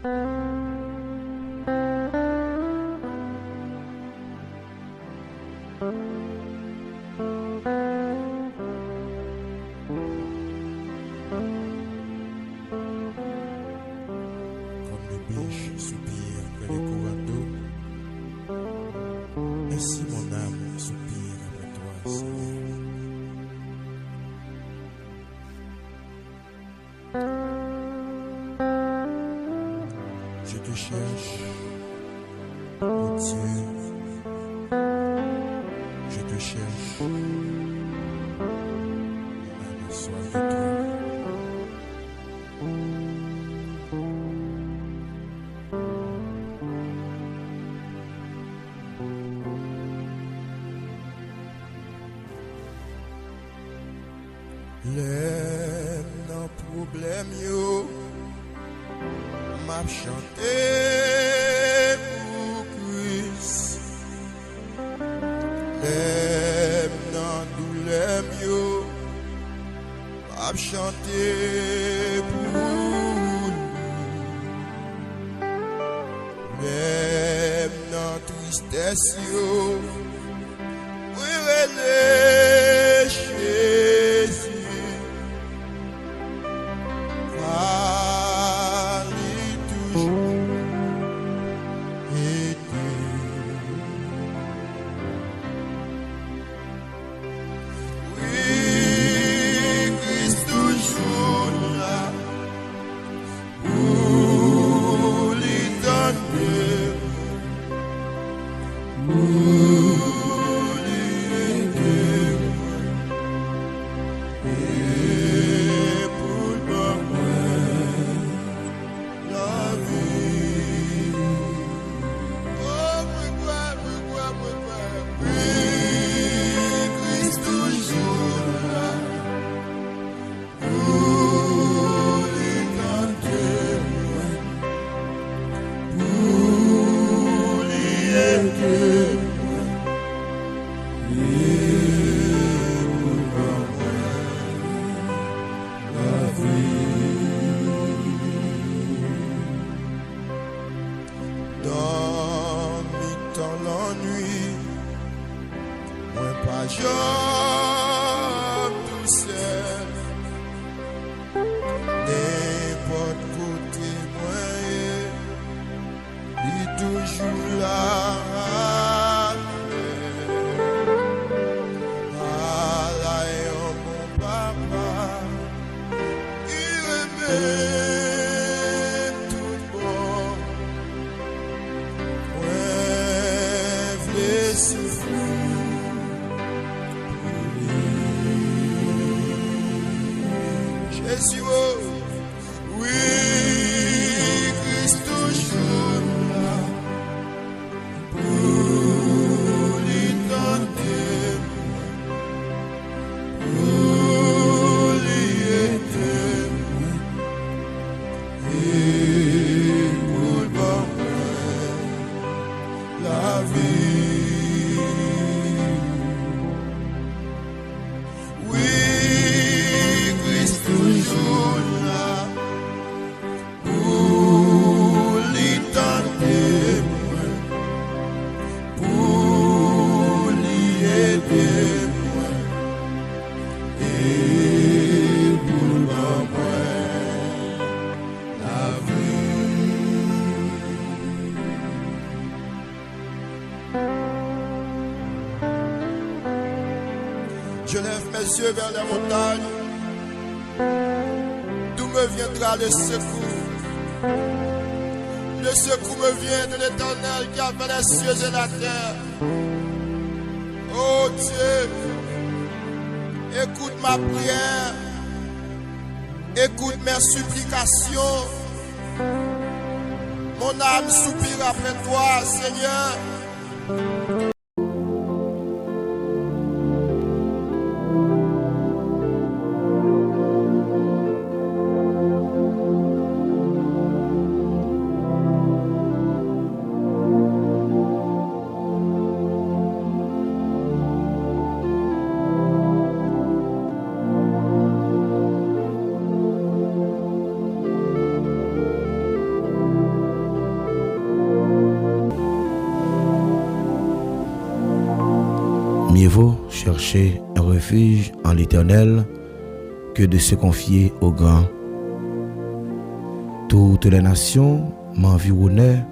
Comme les biches soupirent après les courants d'eau, ainsi mon âme soupire après toi, Seigneur. Je te cherche, mon Dieu, je te cherche, mon âme a soif de toi. Les non problème yo m'a chanté pour Christ. Les non douleur yo m'a chanté pour lui. Les non tristesse yo oui relais Jésus. Dans mi-temps l'ennui, moi pas j'aime tout seul. N'importe côté moi, il est toujours là. Alain, mon papa, il aimait tout bon. Jésus, oh, oui, Christ toujours là pour lui tenter, pour lui aider et pour bon la vie. Oui, Christ toujours là pour lui tenter, pour lui aider et pour bon la vie. Je lève mes yeux vers la montagne. D'où me viendra le secours? Le secours me vient de l'Éternel qui a fait les cieux et la terre. Oh Dieu, écoute ma prière, écoute mes supplications. Mon âme soupire après toi, Seigneur. vaut chercher un refuge en l'Éternel que de se confier au grand. Toutes les nations m'environnaient,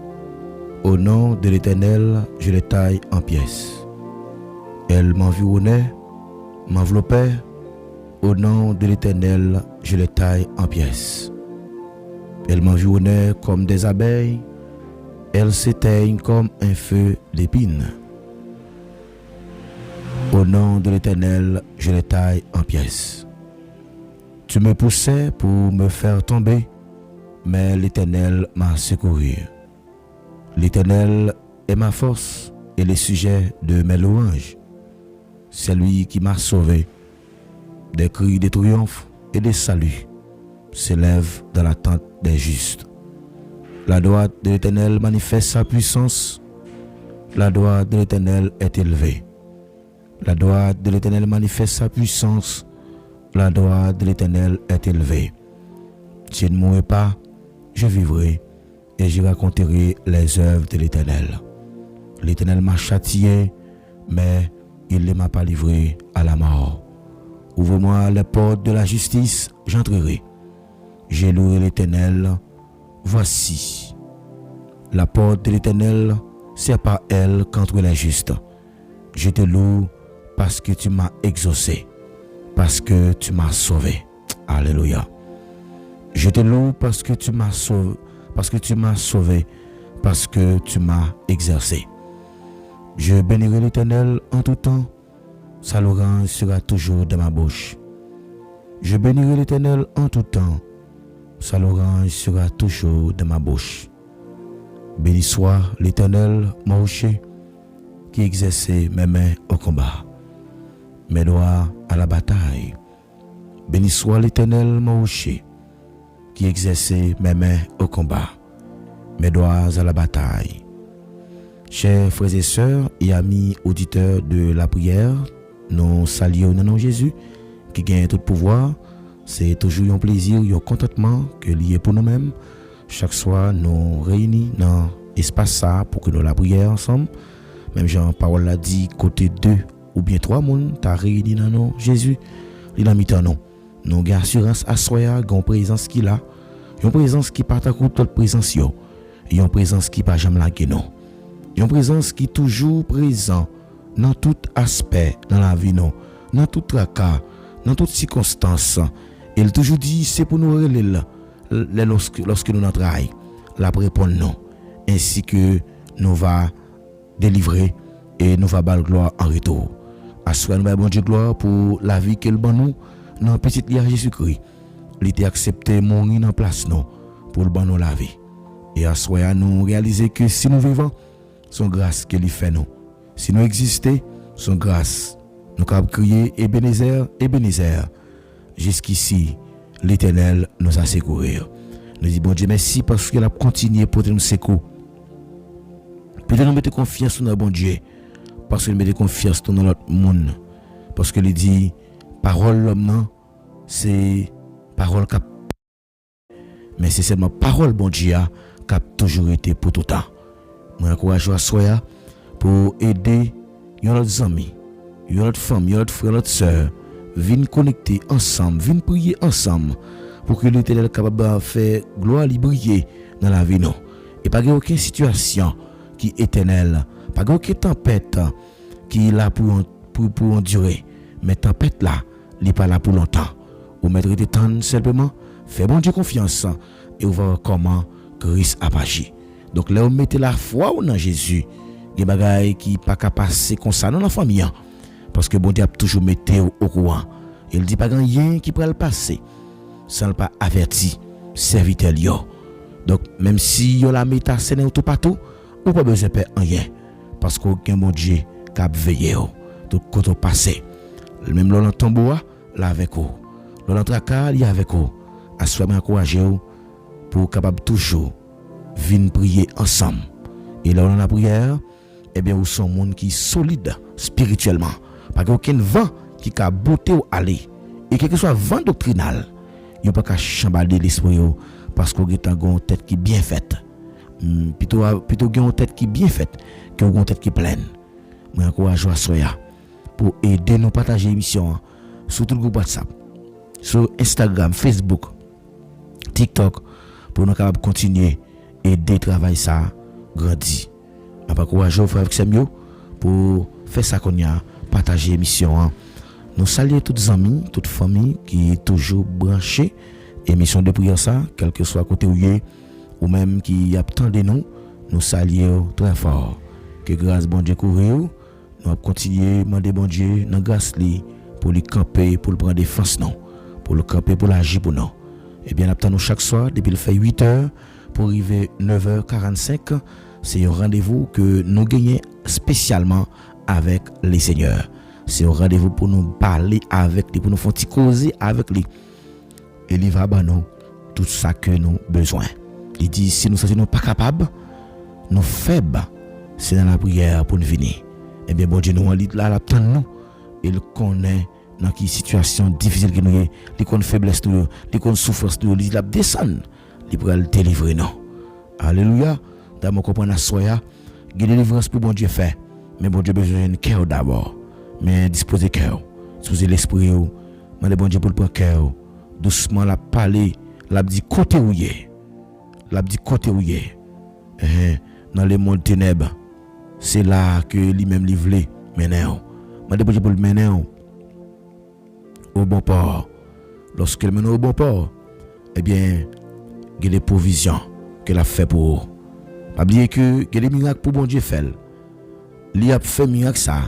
au nom de l'Éternel, je les taille en pièces. Elles m'environnaient, m'enveloppaient, au nom de l'Éternel, je les taille en pièces. Elles m'environnaient comme des abeilles, elles s'éteignent comme un feu d'épines. Au nom de l'Éternel, je les taille en pièces. Tu me poussais pour me faire tomber, mais l'Éternel m'a secouru. L'Éternel est ma force et le sujet de mes louanges. C'est lui qui m'a sauvé. Des cris de triomphe et de salut s'élèvent dans la tente des justes. La droite de l'Éternel manifeste sa puissance. La droite de l'Éternel est élevée. La droite de l'Éternel manifeste sa puissance. La droite de l'Éternel est élevée. Je ne mourrai pas, je vivrai et je raconterai les œuvres de l'Éternel. L'Éternel m'a châtié, mais il ne m'a pas livré à la mort. Ouvre-moi les portes de la justice, j'entrerai. J'ai loué l'Éternel. Voici, la porte de l'Éternel, c'est par elle qu'entrent les justes. Je te loue parce que tu m'as exaucé, parce que tu m'as sauvé. Alléluia. Je te loue parce que tu m'as sauvé, parce que tu m'as sauvé, parce que tu m'as exercé. Je bénirai l'Éternel en tout temps, sa louange sera toujours dans ma bouche. Je bénirai l'Éternel en tout temps, sa louange sera toujours dans ma bouche. Béni soit l'Éternel, mon rocher, qui exerçait mes mains au combat, mes doigts à la bataille. Béni soit l'Éternel, mon rocher, qui exerçait mes mains au combat, mes doigts à la bataille. Chers frères et sœurs et amis auditeurs de la prière, nous saluons le nom de Jésus, qui gagne tout pouvoir. C'est toujours un plaisir, un contentement que lié pour nous-mêmes. Chaque soir, nous réunis dans l'espace ça pour que nous la prière ensemble. Même Jean Parole l'a dit, côté 2 ou bien 3 personnes, tu as réuni dans nous Jésus, il a mis en nous. Nous avons assurance à soi, une présence qui a, une présence qui partage toute présence, une présence qui pas jamais laguer nous. Une présence qui est toujours présent dans tout aspect dans la vie, dans tout tracas, dans toutes circonstances. Il toujours dit, c'est pour nous lorsque nous travaillons, la répondre non, ainsi que nous va délivrer et nous va battre gloire en retour. Assoyons nous bon Dieu gloire pour la vie qu'il ban nous dans petite lia Jésus-Christ. Il était accepté mourir en place nous pour le ban nous la vie. Et assoyons nous réaliser que si nous vivons, son grâce qu'il fait nous. Si nous existons, son grâce nous avons crié Ebenezer, Ebenezer. Jusqu'ici, l'Éternel nous a secourus. Nous disons, bon Dieu, merci parce qu'il a continué pour nous secourir. Peut-être nous mettons confiance dans bon Dieu, parce qu'il met confiance dans notre monde. Parce qu'il dit, parole l'homme, c'est parole cap. Mais c'est seulement parole bon Dieu qui a toujours été pour tout temps. Moi, encourage à soi pour aider nos amis, notre femme, notre frère, notre soeur. Viens connecter ensemble, viens prier ensemble pour que l'Éternel soit capable de faire gloire et briller dans la vie. Et pas aucune situation qui est éternelle, pas aucune tempête qui est là pour endurer. Mais tempête là, elle n'est pas là pour longtemps. Ou mettre des temps simplement, fais bon Dieu confiance et on va voir comment Christ a agi. Donc là, on mettez la foi dans Jésus. Il y a des bagailles qui ne sont pas passer comme ça dans la famille. Parce que bon Dieu a toujours mis au courant. Il dit pas rien qui pourrait le passer sans pas averti serviteur yo. Donc même si yo la met à scène tout partout, ou pas besoin de rien parce qu'aucun bon Dieu qui a veillé tout quand on passé. Même l'on tambour là avec vous. L'on tracas il avec vous. Assoyez encourager pour capable toujours venir prier ensemble. Et là on a prière, eh bien vous sont monde qui solide spirituellement. Pas aucun vent qui a beauté ou aller et quel que soit vent doctrinal, il pas qu'à chambaler l'esprit parce qu'on a une tête qui bien faite. Plutôt une tête qui bien faite que une tête qui pleine. Moi encourage à soya pour aider nous partager l'émission sur tout le groupe WhatsApp, sur Instagram, Facebook, TikTok, pour nous capables continuer aider travail ça grandir. Je encourage aux frères Samuel pour faire ça qu'on a partager l'émission. Nous saluons toutes les amis, toute famille qui est toujours branchée émission de prière ça, quel que soit côté où ou même qui attendent nous saluons très fort. Que grâce bon Dieu couvre nous allons continuer à demander bon Dieu dans grâce li pour lui camper, pour le prendre défense non, pour le camper, pour l'agir pour nous. Et bien attendons chaque soir depuis le fait 8h pour arriver 9h45. C'est un rendez-vous que nous gagnons spécialement avec les seigneurs. C'est un rendez-vous pour nous parler avec lui, pour nous faire causer avec lui. Et il va nous tout ça que nous besoin. Il dit si nous sommes pas capables, nous faibles, c'est dans la prière pour nous venir. Eh bien bon Dieu nous là l'attend nous. Il connaît dans quelle situation difficile que nous est, il connaît faiblesse nous, il connaît souffrance nous, il a descendre, il pourra le délivrer nous. Alléluia. Dans mon comprendre à soya, il délivrance pour bon Dieu faire. Mais bon Dieu besoin de cœur d'abord. Mais disposer cœur, disposer l'esprit, demander bon Dieu pour le prendre cœur. Doucement la parler, la dit côté où est. La dit côté où est. Dans les mondes ténèbres, c'est là que lui-même livré maintenant. Demander bon Dieu pour le mener au bon port. Lorsque le mène au bon port, eh bien, il y a des provisions qu'elle a fait pour eux. Pas oublier que il y a des miracles pour bon Dieu faire. Il a fait miracle ça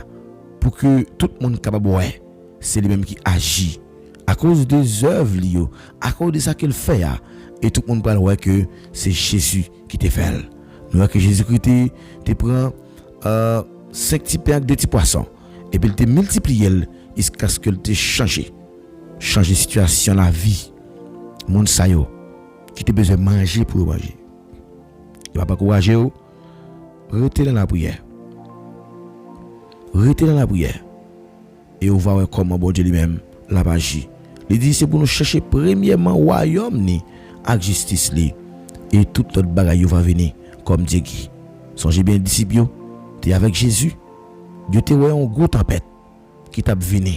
pour que tout le monde capable ouais, c'est lui-même qui agit à cause des œuvres liées, à cause de ça qu'il fait et tout le monde parle ouais que c'est Jésus qui te fait. Nous voyons que Jésus-Christ te prend 5 petits pains avec 2 petits poissons et puis il te multiplié jusqu'à ce qu'il te changer situation la vie. Monde ça yo qui te besoin manger pour manger. Il va pas encourager vous. Restez dans la prière. Restez dans la prière. Et on va voir comment bon Dieu lui-même l'a agi. Il dit c'est pour nous chercher premièrement royaume ni avec justice li et tout autre bagaille va venir comme Dieu qui. Songez bien disciples, tu es avec Jésus. Dieu te voyé en gros tempête qui t'a venu.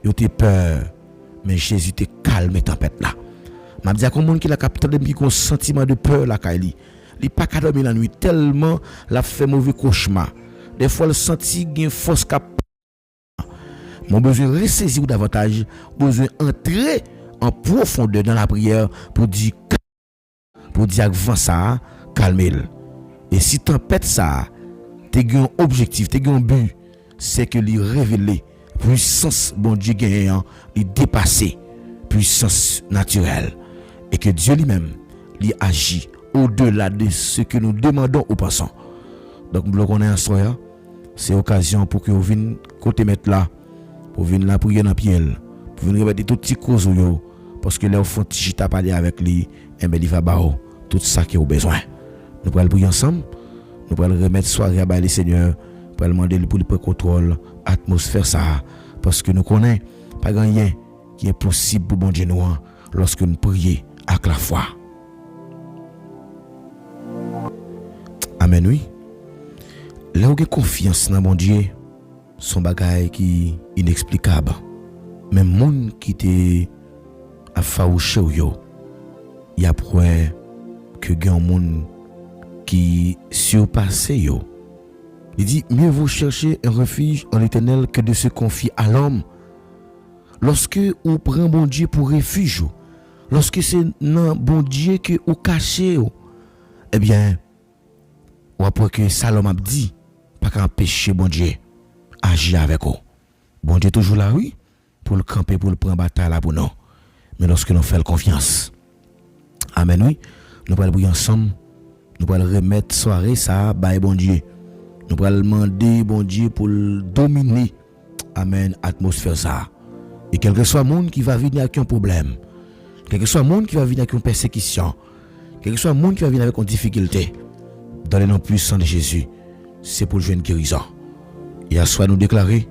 Yo te peur mais Jésus te calme tempête là. M'a dit à comme monde qui la capitale qui un sentiment de peur là Kaili. Il pas qu'à dormir la nuit tellement la fait mauvais cauchemar. Des fois le senti gain force cap. Mon besoin ressaisir davantage, besoin entrer en profondeur dans la prière pour dire avant ça calmer. Et si tempête ça, tu as un objectif, tu as un but, c'est que lui révéler puissance bon Dieu gagnant, lui dépasser puissance naturelle et que Dieu lui-même lui agit au-delà de ce que nous demandons ou pensons. Donc, nous on est en soya, c'est occasion pour que vous veniez côté mettre là, pour venir la prier dans pied, pour venir remettre tout petit cause parce que là au fond si tu parler avec lui, et ben il va bao tout ça qui a besoin. Nous allons prier ensemble, nous allons remettre soirée à les Seigneur, pour demander pour le contrôle atmosphère ça parce que nous connaissons pas rien qui est possible pour bon Dieu nous lorsque nous prions avec la foi. Amen, oui. Là où il y a confiance dans mon Dieu, son bagage qui est inexplicable. Même monde qui te a faouché yo, il y a preuve que il y a un monde qui surpasse yo. Il dit mieux vaut chercher un refuge en l'Éternel que de se confier à l'homme. Lorsque on prend bon Dieu pour refuge, lorsque c'est non bon Dieu que vous cachez, eh bien, ou après que Salomon a dit, pas qu'un péché bon Dieu agir avec vous. Bon Dieu toujours là, oui, pour le camper, pour le prendre bataille là pour nous. Mais lorsque nous faisons confiance, amen, oui, nous allons prier ensemble, nous allons remettre soirée ça, bah bon Dieu. Nous allons demander bon Dieu pour dominer, amen, atmosphère ça. Et quel que soit le monde qui va venir avec un problème, quel que soit le monde qui va venir avec une persécution, quel que soit le monde qui va venir avec une difficulté, dans le nom puissant de Jésus, c'est pour jouer une guérison. Et à soi nous déclarer,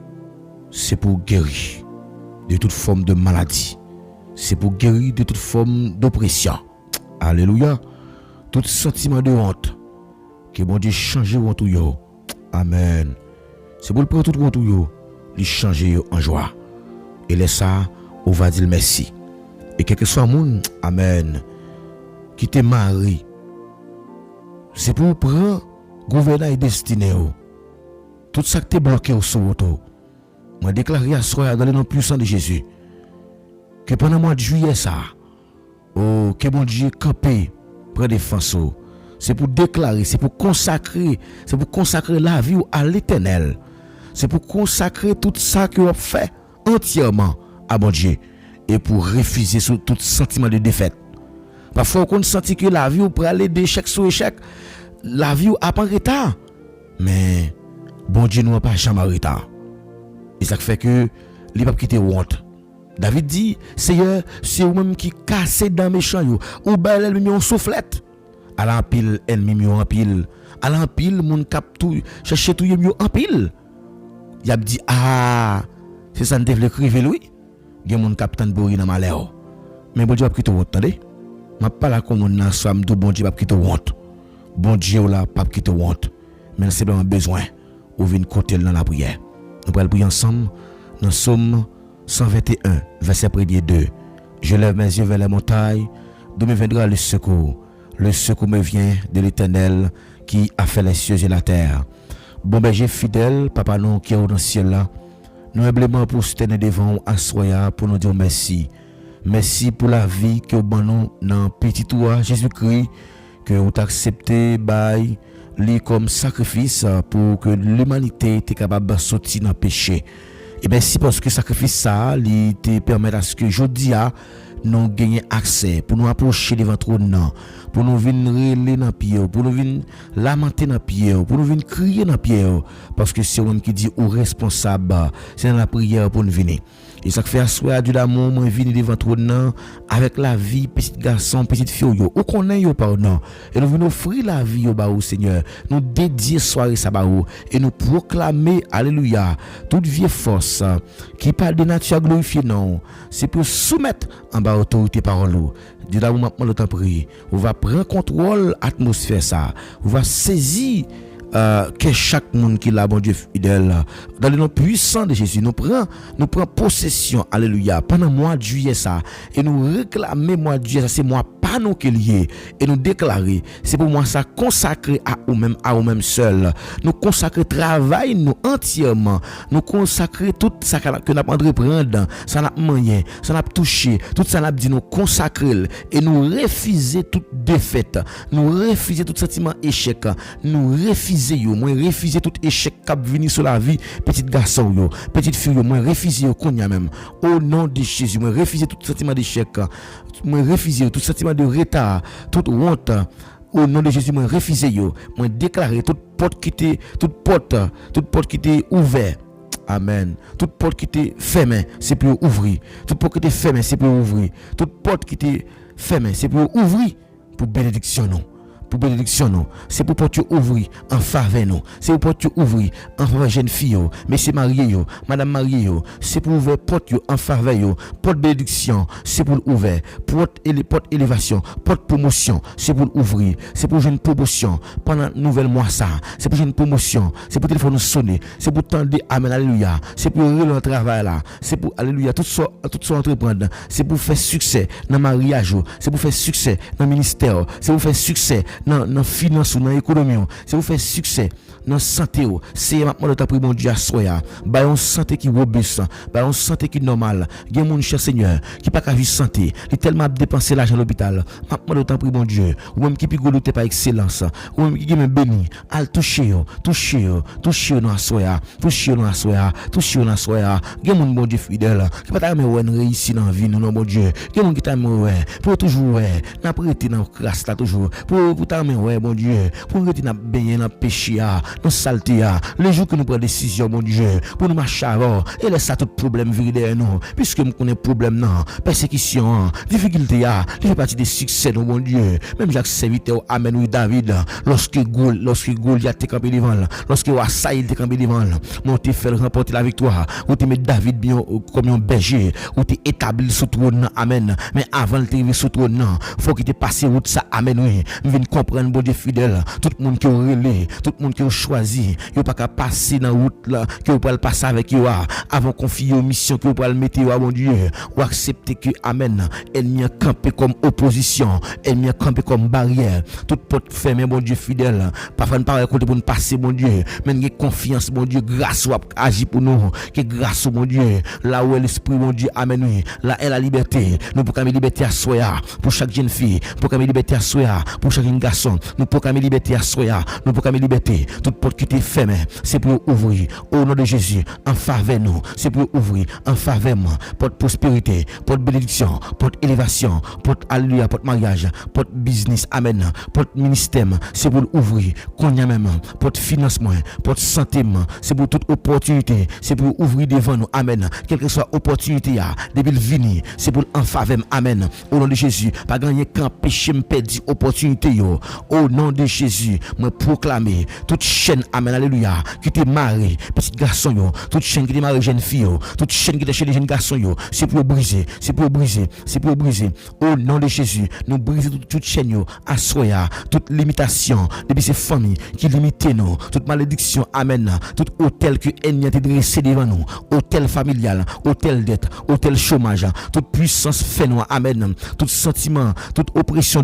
c'est pour guérir de toute forme de maladie. C'est pour guérir de toute forme d'oppression. Alléluia. Tout sentiment de honte, que bon Dieu change honte yo. Amen. C'est pour le prendre tout honte yo, lui changer en joie. Et laisse ça, on va dire merci. Et quel que soit le monde, amen, qui te marie, c'est pour prendre gouvernement et destiné. Tout ça qui t'est bloqué au soto. Moi déclaré à soi dans le nom puissant de Jésus que pendant le mois de juillet ça, que mon Dieu campé près défense. C'est pour déclarer, c'est pour consacrer la vie à l'Éternel. C'est pour consacrer tout ça que vous fait entièrement à mon Dieu et pour refuser tout sentiment de défaite. Parfois on sent que la vie pour aller d'échec sur échec, la vie a pas en retard. Mais bon Dieu nous pas jamais en retard. Et ça fait que il pas quitter honte. David dit, Seigneur, c'est vous-même qui cassez dans mes champs, ou ben l'ennemi en soufflette. À l'empile, ennemi en pile. À l'empile, mon cap tout, chercher tout mieux en pile. Il a dit, ah, c'est ça ne devait écrire lui. Il y a mon capitaine de bourri dans ma malheur. Mais bon Dieu va quitter honte, attendez. Je ne parle pas là comme on a soit bon Dieu va quitter honte. Bon Dieu là, pas quitter honte. Mais c'est simplement besoin, ou venir côté dans la prière. Nous allons prier ensemble dans Somme 121, verset 2. Je lève mes yeux vers les montagnes, d'où me viendra le secours. Le secours me vient de l'Éternel qui a fait les cieux et la terre. Bon berger fidèle, papa nous qui est dans le ciel là, nous humblement pour se tenir devant assoya pour nous dire merci. Merci pour la vie que vous nous dans petit toi Jésus-Christ que vous accepté by lui comme sacrifice pour que l'humanité était capable de sortir dans le péché. Et merci parce que sacrifice ça, il te permet à ce que aujourd'hui nous gagnions accès pour nous approcher devant trône, pour nous venir relayer dans pied, pour nous venir lamenter dans pied, pour nous venir crier dans pied, parce que c'est lui qui dit au responsable, c'est dans la prière pour nous venir. Et ça fait asseoir du l'amour, moi venir devant trône avec la vie, petit garçon, petite fille yo, ou qu'on yo pardon. Et nous venons offrir la vie au Seigneur. Nous dédier soirée ça et nous proclamer alléluia toute vieille force qui parle de nature glorifiée non, c'est pour soumettre en bas autorité parole. Dieu là maintenant le temps prier. On va prendre contrôle atmosphère ça. On va saisir que chaque monde qui l'a bon Dieu fidèle dans le nom puissant de Jésus nous prend possession alléluia pendant le mois de juillet ça et nous réclamer mois de juillet ça c'est moi pas nous qui lié et nous déclarer c'est pour moi ça consacrer à nous-mêmes seuls nous consacrer travail nous entièrement nous consacrer tout ça que nous entreprendre ça n'a moyen ça n'a touché tout ça n'a dit nous consacrer et nous refuser toute défaite nous refuser tout sentiment échec nous refuser moi refuser tout échec qui venir sur la vie petit garçon yo petite fille yo moi refuser yo konya même au nom de Jésus moi refuser tout sentiment d'échec moi refuser tout sentiment de retard toute honte au nom de Jésus moi refuser yo moi déclarer toute porte qui était ouverte. Amen. Toute porte qui était fermée, c'est pour ouvrir. Toute porte qui était fermée, c'est pour ouvrir. Toute porte qui était fermée, c'est pour ouvrir pour bénédiction non. Pour bénédiction nous, c'est pour porte ouvrir en faveur nous, c'est pour porte ouvrir en faveur jeune fille monsieur marié yo, madame marié yo, c'est pour ouvrir porte en faveur yo, porte bénédiction, c'est pour ouvrir porte élévation, porte promotion, c'est pour ouvrir, c'est pour une promotion pendant nouvelle mois ça, c'est pour une promotion, c'est pour téléphone nous sonner, c'est pour tendre amen alléluia, c'est pour le travail là, c'est pour alléluia tout ça entreprendre, c'est pour faire succès dans mariage, c'est pour faire succès dans ministère, c'est pour faire succès dans finance ou dans économie, c'est vous faire succès dans santé, c'est maintenant de ta prière mon Dieu à soya, ba une santé qui robuste, ba une santé qui normale, gen mon cher Seigneur qui pas qu'à vivre santé, il tellement dépenser l'argent à l'hôpital, maintenant de ta prière mon Dieu, ou même qui pigolote par excellence, ou même qui me béni, al toucher dans soya, toucher dans soya, gen mon bon Dieu fidèle, qui pas ta me réussir dans vie non bon Dieu, gen mon qui ta me pour toujours n'a prêter dans grâce là toujours pour ta me bon Dieu, pour rester dans baigner dans péché dans saleté les jours que nous prenons décision mon Dieu pour nous marcher avant et laisse ça tout problème virer derrière nous puisque nous connaissons problème non persécution difficulté il fait partie des succès non mon Dieu même Jacques serviteur amen oui David lorsque Goliath était campé devant lorsque Assaïl était campé devant mon te fait remporter la victoire ou te met David bien comme un berger ou te établi sur trône amen mais avant de t'arriver sur trône faut qu'il te passe route ça Amen, oui. Nous venons comprendre, bon Dieu fidèle, tout le monde qui a relé, tout le monde qui a choisi, il pas qu'à passer dans la route là, que vous pouvez passer avec vous, avant confier aux missions que vous pouvez mettre, mon Dieu, ou accepter que, Amen, ennemi a campé comme opposition, ennemi a campé comme barrière, toute porte fermée, mon Dieu fidèle, parfois ne pas écouter pour nous passer, mon Dieu, mais nous confiance, mon Dieu, grâce ou agir pour nous, que grâce, mon Dieu, là où est l'esprit, mon Dieu, Amen, oui, là est la liberté, nous pour la liberté à soi, pour chaque jeune fille, pour la liberté à soi, pour chaque jeune garçon, nous pour la liberté à soi, nous pour la liberté, toute porte qui était fermée, c'est pour ouvrir, au nom de Jésus, en faveur nous, c'est pour ouvrir, en faveur moi, porte prospérité, porte bénédiction, porte élévation, porte alléluia, porte mariage, porte business, amen, porte ministère, c'est pour ouvrir, qu'on y a même, porte financement, porte santé, c'est pour toute opportunité, c'est pour ouvrir devant nous, amen, quelle que soit opportunité, depuis le venir, c'est pour en faveur, amen, au nom de Jésus, pas gagner qu'un péché me perdre opportunité, au nom de Jésus, me proclamer, toute chaîne, amen, alléluia, qui t'est marié, petit garçon, toute chaîne qui t'est marié, jeune fille, toute chaîne qui t'est chez les jeunes garçons, c'est pour briser, c'est pour briser, c'est pour briser, au nom de Jésus, nous briser toute chaîne, à soya, toute limitation, depuis ces familles qui limitent nous, toute malédiction, amen, tout hôtel que l'ennemi a dressé devant nous, hôtel familial, hôtel dette, hôtel chômage, toute puissance fait nous, amen, tout sentiment, toute oppression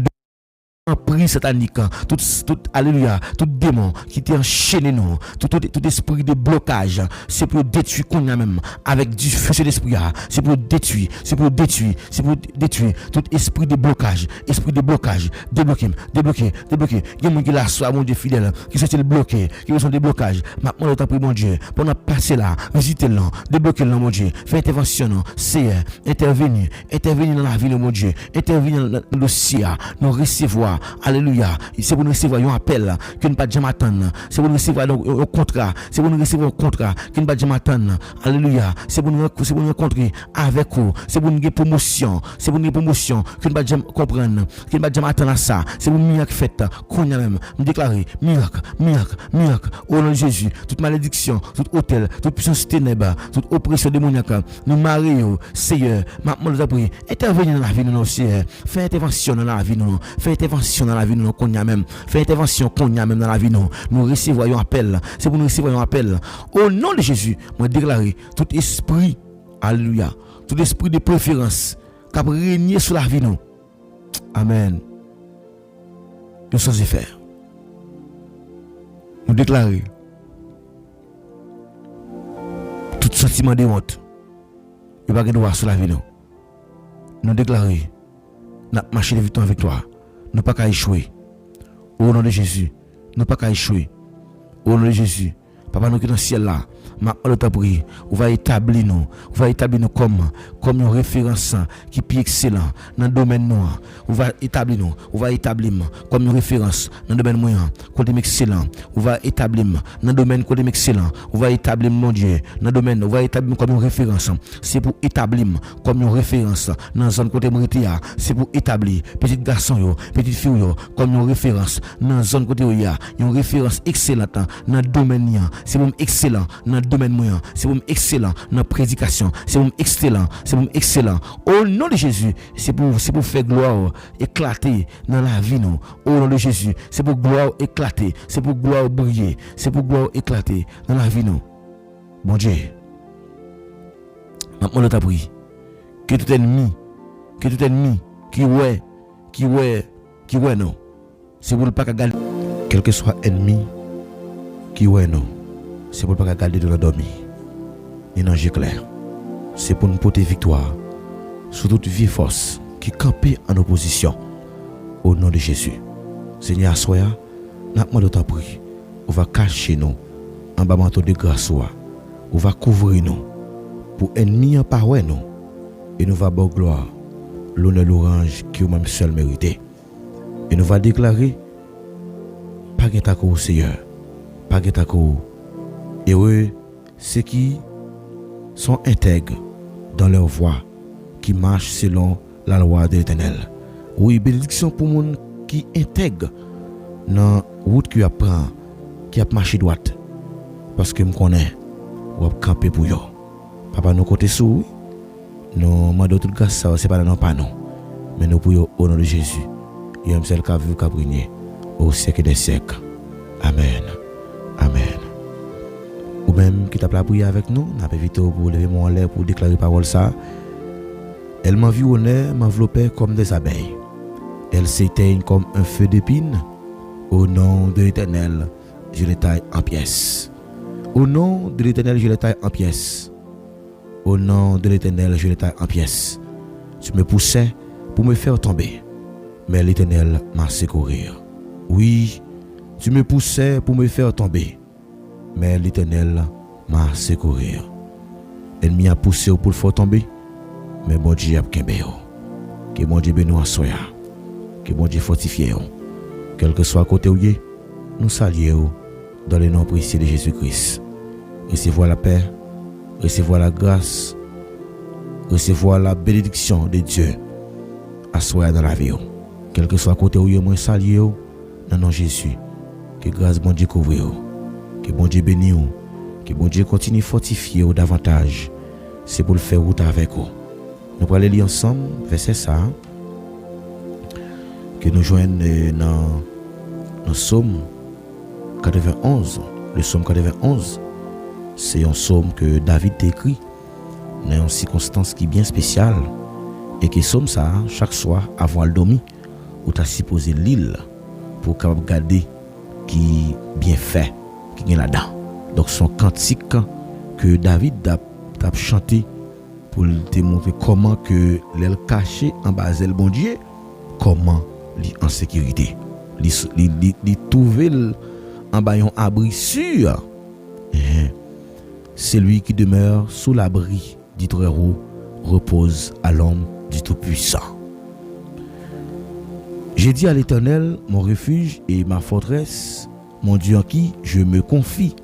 prix satanique, tout alléluia, tout démon qui t'est enchaîné nous, tout esprit de blocage, c'est pour détruire qu'on a même avec du feu de l'esprit, c'est pour détruire, tout esprit de blocage, débloquer. Il y a des gens qui là soit mon Dieu fidèle, qui sont bloqués, qui sont des blocages. Maintenant, le prie mon Dieu, pour nous passer là, visiter là, débloquer là mon Dieu, faire intervention, c'est intervenir dans la vie de mon Dieu, intervenir dans le dossier, nous recevoir. Alléluia. C'est pour nous recevoir un appel que nous ne pas jamais attendre. C'est pour nous recevoir un contrat. C'est pour nous recevoir un contrat que nous ne pas jamais attendre. Alléluia. C'est pour nous rencontrer avec vous. C'est pour nous une promotion. C'est pour nous une promotion que nous ne pas jamais comprendre. Que nous ne pas jamais attendre à ça. C'est pour nous miracle fait. Qu'on a même déclaré miracle. Au nom de Jésus. Toute malédiction, tout hôtel, toute puissance ténèbres, toute oppression démoniaque. Nous marions, Seigneur. Maintenant, nous avons intervenir dans la vie de nos Seigneur. Fais intervention dans la vie de nous. Fais intervention dans la vie nous qu'on y a même, fait intervention qu'on y a même dans la vie nous recevons un appel, c'est pour nous recevoir un appel au nom de Jésus. Moi déclarer tout esprit, alléluia, tout esprit de préférence qui a régné sur la vie nous, amen, nous sommes faire. Nous déclarer tout sentiment de honte, il va pas droit sur la vie nous. Nous déclarer notre marché de victoire avec toi. Nous pas qu'à échouer. Au nom de Jésus, nous pas qu'à échouer. Au nom de Jésus, Papa nous qui dans le ciel là, maintenant le temps prier, on va établir nous comme une référence qui est excellent dans le domaine noir. On va établir comme une référence dans le domaine moyen, côté excellent. On va établir dans le domaine côté excellent. On va établir mon Dieu dans le domaine, on va établir comme une référence. C'est pour établir comme une référence dans la zone côté Moritia. C'est pour établir petit garçon petite fille comme une référence dans la zone côté Oya, une référence excellente dans le domaine. C'est pour excellent dans le domaine moyen, c'est pour excellent dans la prédication, c'est pour excellent. Au nom de Jésus, c'est pour faire gloire éclater dans la vie nous. Au nom de Jésus, c'est pour gloire éclater, c'est pour gloire briller, c'est pour gloire éclater dans la vie nous. Bon Dieu, maintenant le prie que tout ennemi qui ouais non, c'est pour le pas garder quel que soit ennemi qui ouais non, c'est pour ne pas garder de la dormir. Et non, j'ai clair. C'est pour nous porter victoire sur toute vie force qui campait en opposition. Au nom de Jésus. Seigneur, soya, nous demandons ta prière. On va cacher nous en bas manteau de grâce. On va couvrir nous pour ennemi en parole nous. Et nous va bon gloire, l'honneur l'orange qui est même seul mérité. Et nous va déclarer, pas de tako Seigneur, pas de tako. Heureux ceux qui sont intègres dans leur voie, qui marchent selon la loi de l'Éternel. Oui, bénédiction pour les gens qui intègrent dans la route qui apprend, qui a marché droite. Parce que je connais, ou a campé pour eux. Papa, nous côté sous, nous demandons toute grâce, ce n'est pas non pas non. Mais nous prions au nom de Jésus. et un seul qu'a vu qu'a brigné au siècle des siècles. Amen. Amen. Ou même qui t'a la prière avec nous, n'a pas évité pour lever mon l'air pour déclarer parole ça. Elle m'environnait, m'enveloppait comme des abeilles. Elle s'éteigne comme un feu d'épine. Au nom de l'Éternel, je les taille en pièces. Au nom de l'Éternel, je les taille en pièces. Au nom de l'Éternel, je les taille en pièces. Tu me poussais pour me faire tomber, mais l'Éternel m'a secouru. Oui, tu me poussais pour me faire tomber, mais l'Éternel m'a secouru. L'ennemi a poussé pour le faire tomber, mais bon Dieu a kembe. Que bon Dieu bénisse en soya. Que bon Dieu fortifie. Quel que soit côté où nous saluons dans le nom précieux de Jésus-Christ. Recevez la paix, recevez la grâce, recevez la bénédiction de Dieu à soi dans la vie. Quel que soit côté où moi saluons dans le nom de Jésus. Que grâce bon Dieu couvre, que bon Dieu bénisse, que bon Dieu continue à fortifier davantage. C'est pour le faire route avec vous. Nous allons lire ensemble, verset ça, que nous joignons dans le psaume 91. Le psaume 91, c'est un psaume que David écrit dans une circonstance qui est bien spéciale. Et que psaume ça, chaque soir, avant le dormir, où tu as supposé l'île pour regarder qui bien fait, qui est là-dedans. Donc, son cantique que David a chanté pour te montrer comment que l'aile caché en bas le bon Dieu, comment il en sécurité. Il trouver en bas un abri sûr. Celui qui demeure sous l'abri du Très-Haut repose à l'ombre du Tout-Puissant. J'ai dit à l'Éternel, mon refuge et ma forteresse, mon Dieu en qui je me confie.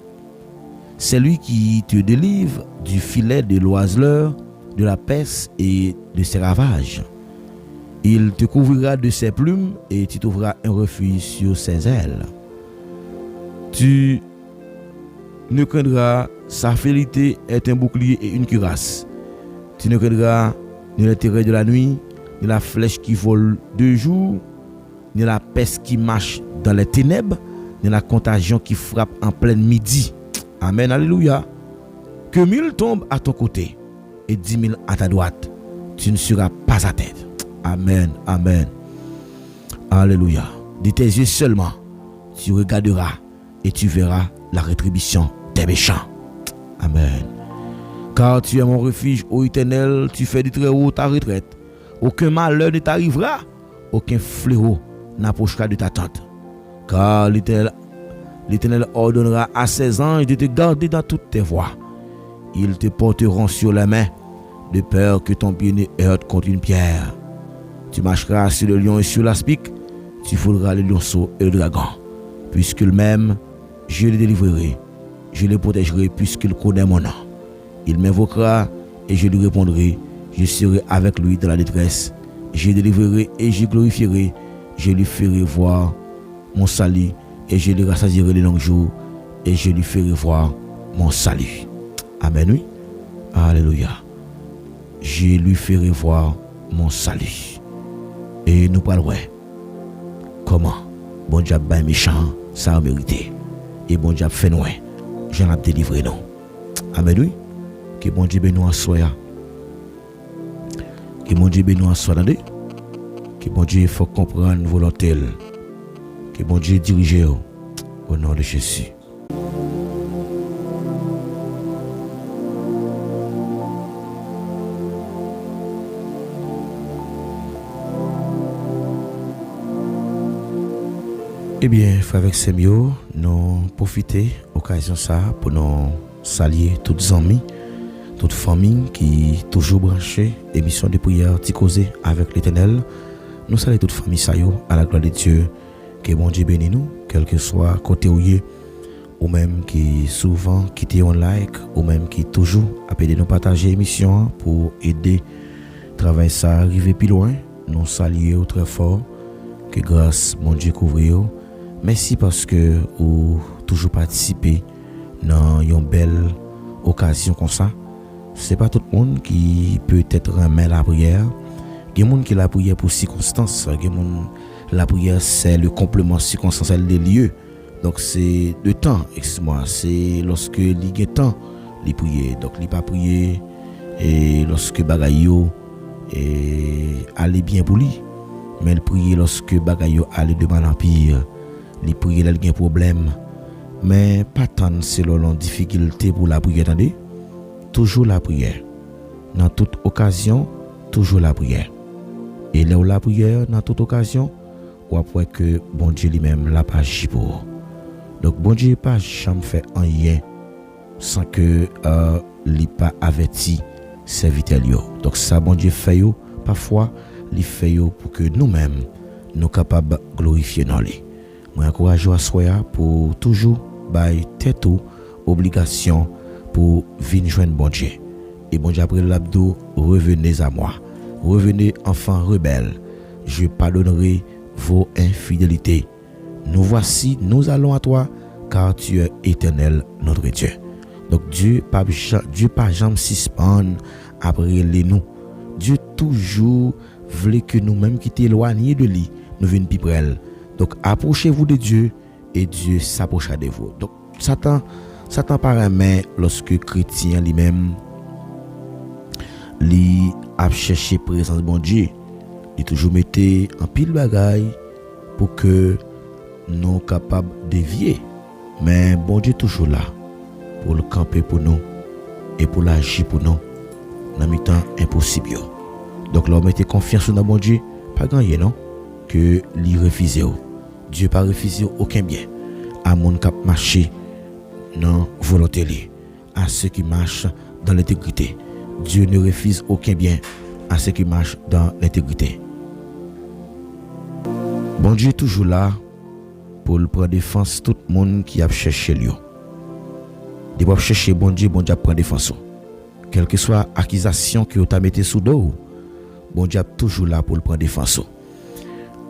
C'est lui qui te délivre du filet de l'oiseleur, de la peste et de ses ravages. Il te couvrira de ses plumes et tu trouveras un refuge sur ses ailes. Tu ne craindras, sa fidélité est un bouclier et une cuirasse. Tu ne craindras ni le terreur de la nuit, ni la flèche qui vole de jour, ni la peste qui marche dans les ténèbres, ni la contagion qui frappe en plein midi. Amen, alléluia. Que 1000 tombent à ton côté et 10 000 à ta droite, tu ne seras pas à tête. Amen, amen. Alléluia. De tes yeux seulement, tu regarderas et tu verras la rétribution des méchants. Amen. Car tu es mon refuge, ô Éternel, tu fais du Très-Haut ta retraite. Aucun malheur ne t'arrivera, aucun fléau n'approchera de ta tente. Car l'Éternel ordonnera à ses anges de te garder dans toutes tes voies. Ils te porteront sur les mains, de peur que ton pied ne heurte contre une pierre. Tu marcheras sur le lion et sur l'aspic, tu fouleras le lionceau et le dragon. Puisque le même, je le délivrerai, je le protégerai puisqu'il connaît mon nom. Il m'invoquera et je lui répondrai, je serai avec lui dans la détresse. Je délivrerai et je glorifierai, je lui ferai voir mon salut et je lui rassasierai les longs jours et je lui ferai voir mon salut. Amen, oui. Alléluia. Je lui ferai voir mon salut. Et nous parlerons comment bon Dieu a méchant, ça a mérité. Et bon Dieu a fait nous, j'en ai délivré nous. Amen, oui. Que bon Dieu bénisse en soi. Que bon Dieu bénisse en soi. Que bon Dieu faut comprendre volonté. Que bon Dieu dirige au nom de Jésus. Eh bien, frère avec Semio, nous profitons occasion ça pour nous saluer toutes les amis, toute famille qui toujours branchée émission de prière Ticosé avec l'Éternel. Nous saluons toute famille sayo à la gloire de Dieu. Que bon Dieu bénisse nous, quel que soit côté où ou même qui souvent quitte un like, ou même qui toujours appelle nous partager l'émission pour aider travail ça arriver plus loin. Nous saluons très fort. Que grâce mon Dieu couvre. Merci parce que vous toujours participé dans une belle occasion comme ça. C'est pas tout le monde qui peut être remet la prière. Il y a des gens qui la prière pour circonstances, il y a des gens La prière, c'est le complément circonstanciel des lieux. Donc c'est le temps, excuse-moi, c'est lorsque il y a temps, il prier. Donc il pas prier et lorsque bagay yo aller bien pour lui. Mais il prier lorsque bagay yo aller de mal en pire. Il prier là il y a un problème. Mais pas tant selon la difficulté pour la prière, attendez. Toujours la prière. Dans toute occasion, toujours la prière. Et là où la prière, dans toute occasion, ou après que bon Dieu lui-même l'a pas agi pour. Donc bon Dieu pas jamais fait rien sans que il pas averti serviteur yo. Donc ça bon Dieu fait yo parfois il fait yo pour que nous-mêmes nous capables glorifier dans lui. Moi encourage à soya pour toujours bail tête obligation pour venir joindre bon Dieu. Et bon Dieu après l'abdo revenez à moi. Revenez enfants rebelles. Je pardonnerai vos infidélités. Nous voici, nous allons à toi, car tu es éternel, notre Dieu. Donc Dieu pas jamais suspendre après les nous. Dieu toujours voulait que nous-mêmes qui t'éloignés de lui, nous venions plus près. Donc approchez-vous de Dieu et Dieu s'approchera de vous. Donc Satan paraît lorsque chrétien lui-même lui a cherché présence de bon Dieu, il toujours mettait en pile bagaille pour que nous capables de dévier. Mais bon Dieu toujours là pour le camper pour nous et pour l'agir pour nous dans le temps impossible. Donc là, mettez confiance dans bon Dieu, pas gagner non que lui refuser. Dieu pas refuser aucun bien à mon cap marcher non volonté, à ceux qui marchent dans l'intégrité. Dieu ne refuse aucun bien à ceux qui marchent dans l'intégrité. Bon Dieu est toujours là pour prendre défense tout le monde qui a cherché lui. De pas chercher bon Dieu prend défense. Quelle que soit accusation que vous avez mis sous dos, bon Dieu est toujours là pour prendre défense.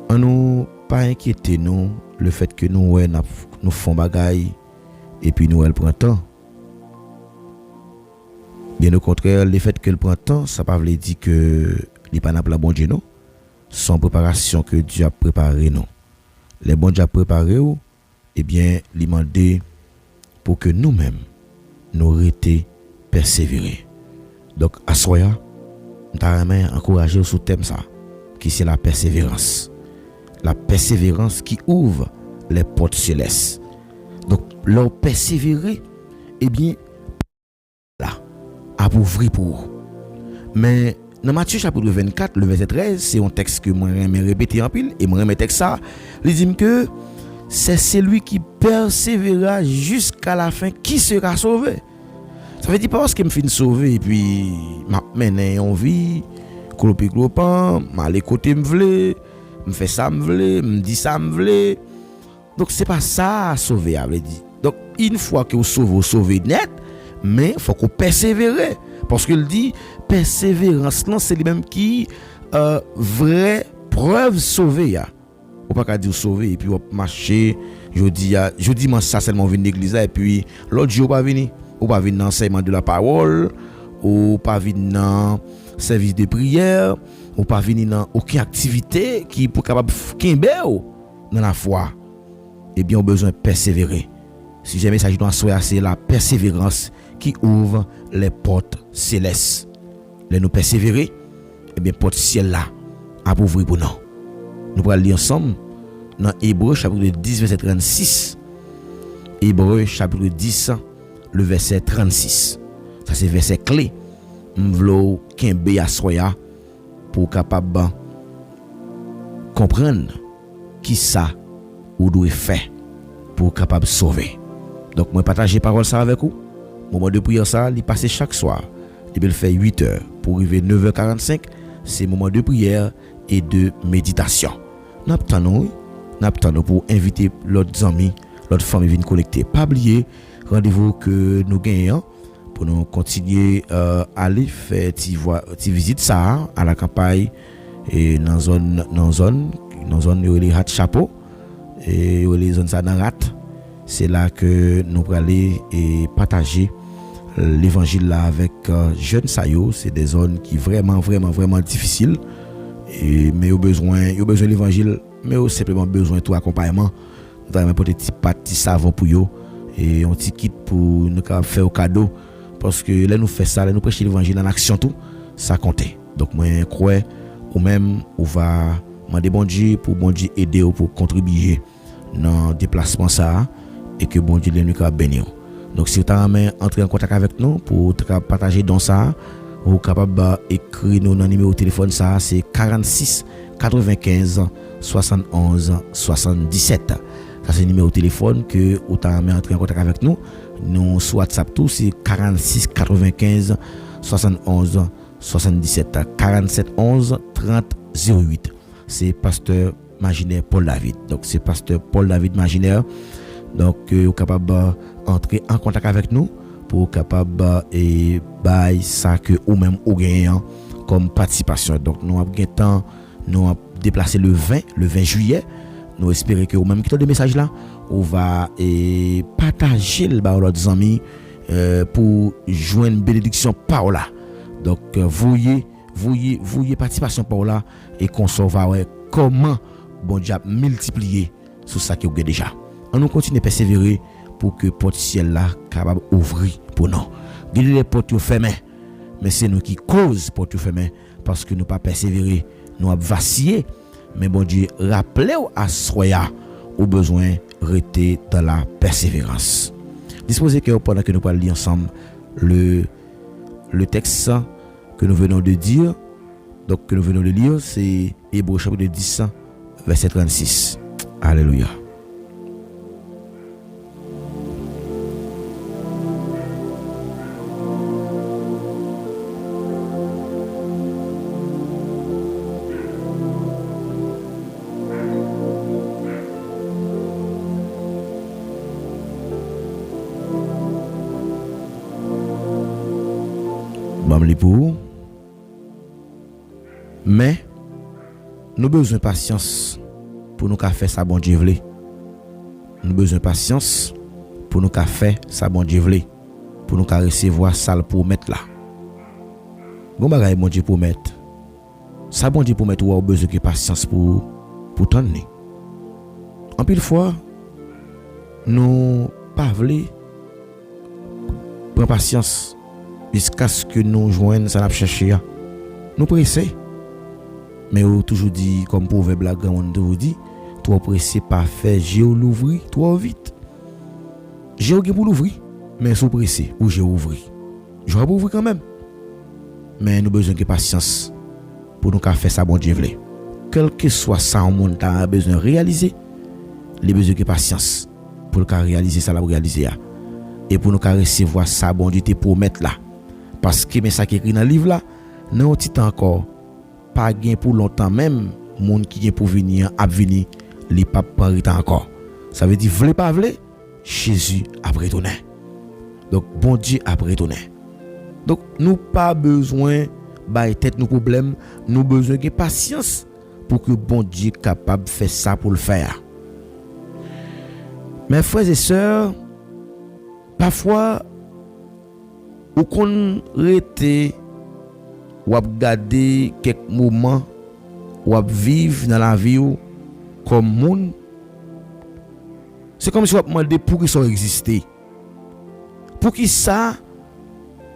On nous pas inquiéter nous le fait que nous font bagaille et puis nous elle prend temps. Bien au contraire, le fait qu'elle prend temps, ça ne veut pas dire que il pas n'a pas bon Dieu non. Son préparation que Dieu a préparé non. Les bons Dieu a préparé eh bien, il demande pour que nous-mêmes nous restions persévérer. Donc à soya, nous t'avons encouragé sur thème ça, qui c'est la persévérance. La persévérance qui ouvre les portes célestes. Donc leur persévérer, eh bien là à ouvrir pour. Mais dans Matthieu chapitre 24, le verset 13, c'est un texte que moi j'aime répéter en pile et moi j'aime texte ça, il dit que c'est celui qui persévérera jusqu'à la fin qui sera sauvé. Ça veut dire pas parce que me fin sauver et puis m'a mené en vie, clopan, m'aller côté me vle, me fait ça me vle, me dit ça me vle. Donc c'est pas ça sauver veut dire. Donc une fois que vous sauvez net, mais faut qu'on persévère parce qu'il dit persévérance là c'est lui-même qui vraie preuve sauver ya. Ou pas qu'à dire sauver et puis on marcher jeudi ça seulement venir l'église et puis l'autre jour pas venir ou pas venir dans l'enseignement de la parole ou pas venir dans service de prière ou pas venir dans aucune activité qui pour capable kimber dans la foi. Eh bien on a besoin de persévérer. Si jamais ça doit c'est la persévérance qui ouvre les portes célestes. Les nous persévérer, eh bien porte ciel là à ouvrir pour nous. Nous allons lire ensemble dans Hébreux chapitre 10 verset 36. Hébreux chapitre 10 le verset 36. Ça c'est verset clé. M'vlo kembe à soya pour capable comprendre qui ça ou doit faire pour capable sauver. Donc moi partager parole ça avec vous. Moment de prière ça, il passe chaque soir. Il fait 8h pour arriver 9h45, c'est moment de prière et de méditation. N'attendons pour inviter l'autre amis, l'autre famille viennent connecter. Pas oublier rendez-vous que nous gagnons pour nous continuer aller faire ti visite ça à la campagne et dans zone les rat chapeau et les zones ça dans rat. C'est là que nous allons aller et partager l'évangile là avec jeunes sayo. C'est des zones qui vraiment difficiles mais ils ont besoin l'évangile mais ont simplement besoin de tout accompagnement. Nous avons apporté petit petit savon pour eux et un petit kit pour nous faire au cadeau parce que là nous fait ça, là nous prêcher l'évangile en action tout, ça compte. Donc moi je crois ou même on va demander bon Dieu aider pour contribuer dans le déplacement ça et que bon Dieu nous bénir. Donc si vous avez entrer en contact avec nous pour partager dans ça, vous êtes capable d'écrire nous dans le numéro de téléphone ça, c'est 46 95 71 77. Ça c'est le numéro de téléphone que vous avez entrer en contact avec nous. Nous sur WhatsApp tout c'est 46 95 71 77 47 11 30 08. C'est pasteur Maginaire Paul David. Donc c'est pasteur Paul David Maginaire. Donc vous êtes capable d'entrer en contact avec nous pour capable et bail ça que ou même ou gagnant comme participation. Donc nous avons déplacé le 20 juillet. Nous espérons que ou même qui le message là, on va partager le ba l'autres amis pour joindre une bénédiction par là. Donc voyez participation par là et qu'on saura comment bon Dieu multiplier sur ça que vous avez déjà. On nous continue à persévérer pour que porte ciel là capable ouvrir pour nous. Gardez les portes fermées, mais c'est nous qui cause portes fermées parce que nous pas persévérer, nous avons vacillé. Mais bon Dieu, rappelez-vous à soya au besoin rester dans la persévérance. Disposez que pendant que nous parlons lire ensemble le texte que nous venons de dire. Donc que nous venons de lire, c'est Hébreux chapitre 10 verset 36. Alléluia. Mais nous avons besoin de patience pour nous faire ça bon Dieu vle. Nous avons besoin de patience pour nous faire ça bon Dieu vle. Pour nous recevoir ça pour mettre là. Bon bagay bon Dieu pour mettre. Ça bon Dieu pour mettre ou a besoin de patience pour t'emmener. En pile fois nous pas vle prendre patience jusqu'à ce que nous joignent ça n'a chercher. Nous pressés. Mais on toujours dit comme proverbe la grande vous dit, trop pressé pas faire Géo l'ouvrir trop vite. Géo pour l'ouvrir, mais sous pressé ou Géo ouvrir. J'aurais pas ouvrir quand même. Mais nous besoin de patience pour nous faire ça bon Dieu vle. Quel que soit ça au monde a besoin de réaliser, les besoin de patience pour nous réaliser ça la réaliser et pour nous recevoir ça bon Dieu te promettre là. Parce que mais ça qui écrit dans le livre là, non petit encore pas gain pour longtemps même monde qui est pour venir a venir les pas prendre encore. Ça veut dire vle pas vle, Jésus a retourné. Donc bon Dieu a retourné. Donc nous pas besoin bailler tête nos problèmes, nous besoin de patience pour que bon Dieu capable faire ça pour le faire. Mes frères et sœurs, parfois ou qu'on rete ou garder quelques moments ou vivre dans la vie comme monde, c'est comme si on demandait pour qui ça exister, pour qui ça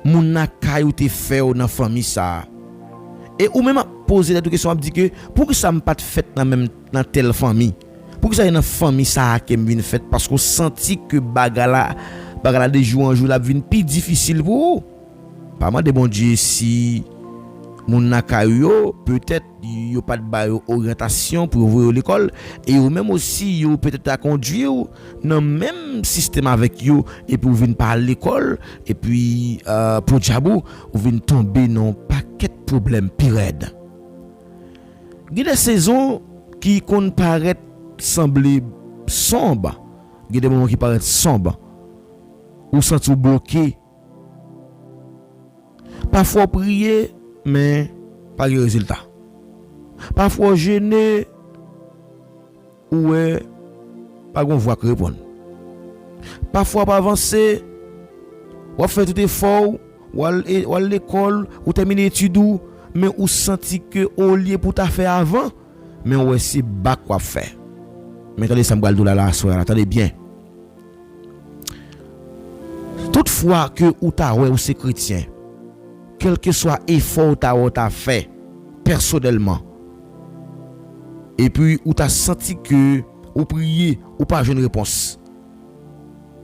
mon nakay ou te fait dans la famille ça, et ou même poser des questions, dit que pour qui ça me pas fait dans telle famille, pour qui ça dans famille ça qui me fait parce qu'on senti que bagala de jour en jour la vie plus difficile pour pas mal de bon Dieu si mon nakayo peut-être yo pas de orientation pour ouvrir l'école et ou même aussi yo peut-être à conduire dans même système avec yo et puis venir par l'école et puis pour diabou ou venir tomber dans paquet de problèmes pire. Il y a des saisons qui qu'on paraît sembler sombre, il y a des moments qui paraissent sombres ou sentir bloqué. Parfois prier mais pas de résultat. Parfois gêné ou pas de voix qui répond. Parfois pas avancer, ou faire tout effort, ou à l'école, ou terminer études, mais ou senti que au lieu pour ta faire avant, mais on c'est bas quoi faire. Mais attendez, ça me là, attendez bien. Toutefois que ou ta ouais ou c'est chrétien, quel que soit effort ou ta fait personnellement, et puis ou t'as senti que ou prier ou pas une réponse.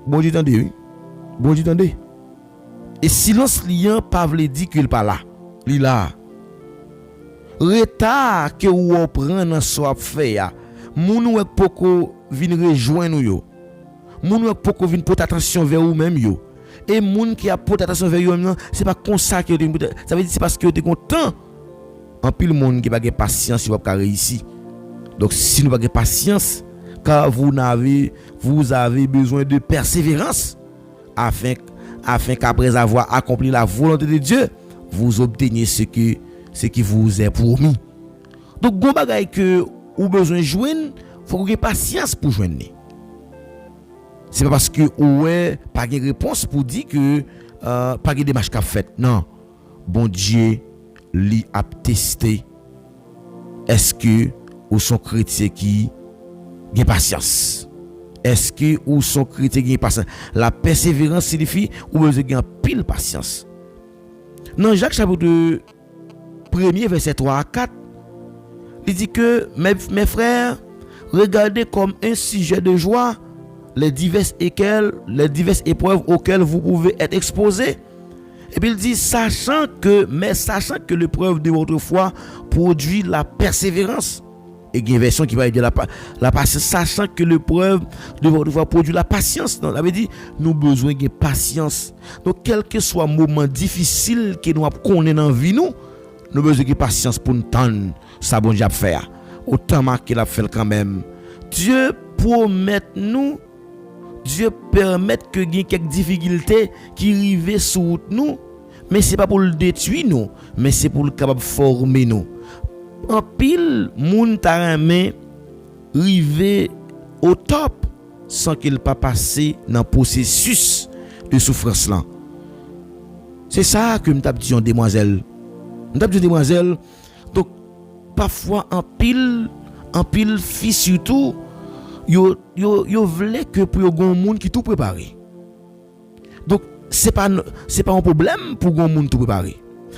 Bon Dieu attendez, oui. Bon Dieu attendez. Et silence liant pas veut dire qu'il pas là. Il là. Retard que ou on prend dans soit fait ya. Moun ou poko vinn rejoindre yo. Moun ou poko vinn porter attention vers ou même yo. Et moun qui a porté attention vers yo même, c'est pas comme ça que ça veut dire c'est parce que tu es content. En pile monde qui pas de patience, il va pas réussir. Donc si nous pas de patience, car vous avez besoin de persévérance afin qu'après avoir accompli la volonté de Dieu, vous obteniez ce qui vous est promis. Donc gon bagay que ou besoin joindre, faut que vous ayez patience pour joindre. C'est pas parce que ouais pas de réponse pour dire que pas de démarche qu'a fait. Non. Bon Dieu li a testé. Est-ce que ou sont chrétiens qui ont patience? Est-ce que ou sont chrétiens qui ont patience? La persévérance signifie ou besoin de pile patience. Dans Jacques chapitre 1er verset 3 à 4, il dit que mes frères, regardez comme un sujet de joie les diverses épreuves auxquelles vous pouvez être exposés. Et puis il dit sachant que l'épreuve de votre foi produit la persévérance. Et il y a une version qui va dire la patience, sachant que l'épreuve de votre foi produit la patience. Donc, ça veut dire nous avons besoin de patience. Donc, quel que soit le moment difficile que nous connaissons dans la vie, nous avons besoin de patience pour nous tendre ça bon Dieu faire. Autant qu'il a fait quand même. Dieu promet nous, Dieu permet que il y ait quelques difficultés qui arrivent sur nous, mais c'est pas pour le détruire nous, mais c'est pour le capable former nous. En pile moun ta ramé rivé au top sans qu'il pas passer dans processus de souffrance là. C'est ça que m't'a dit demoiselle. M't'a dit demoiselle. Donc parfois en pile fille surtout yo voulait que pour gon monde qui tout préparé. Donc c'est pas un problème pour gon monde tout préparé.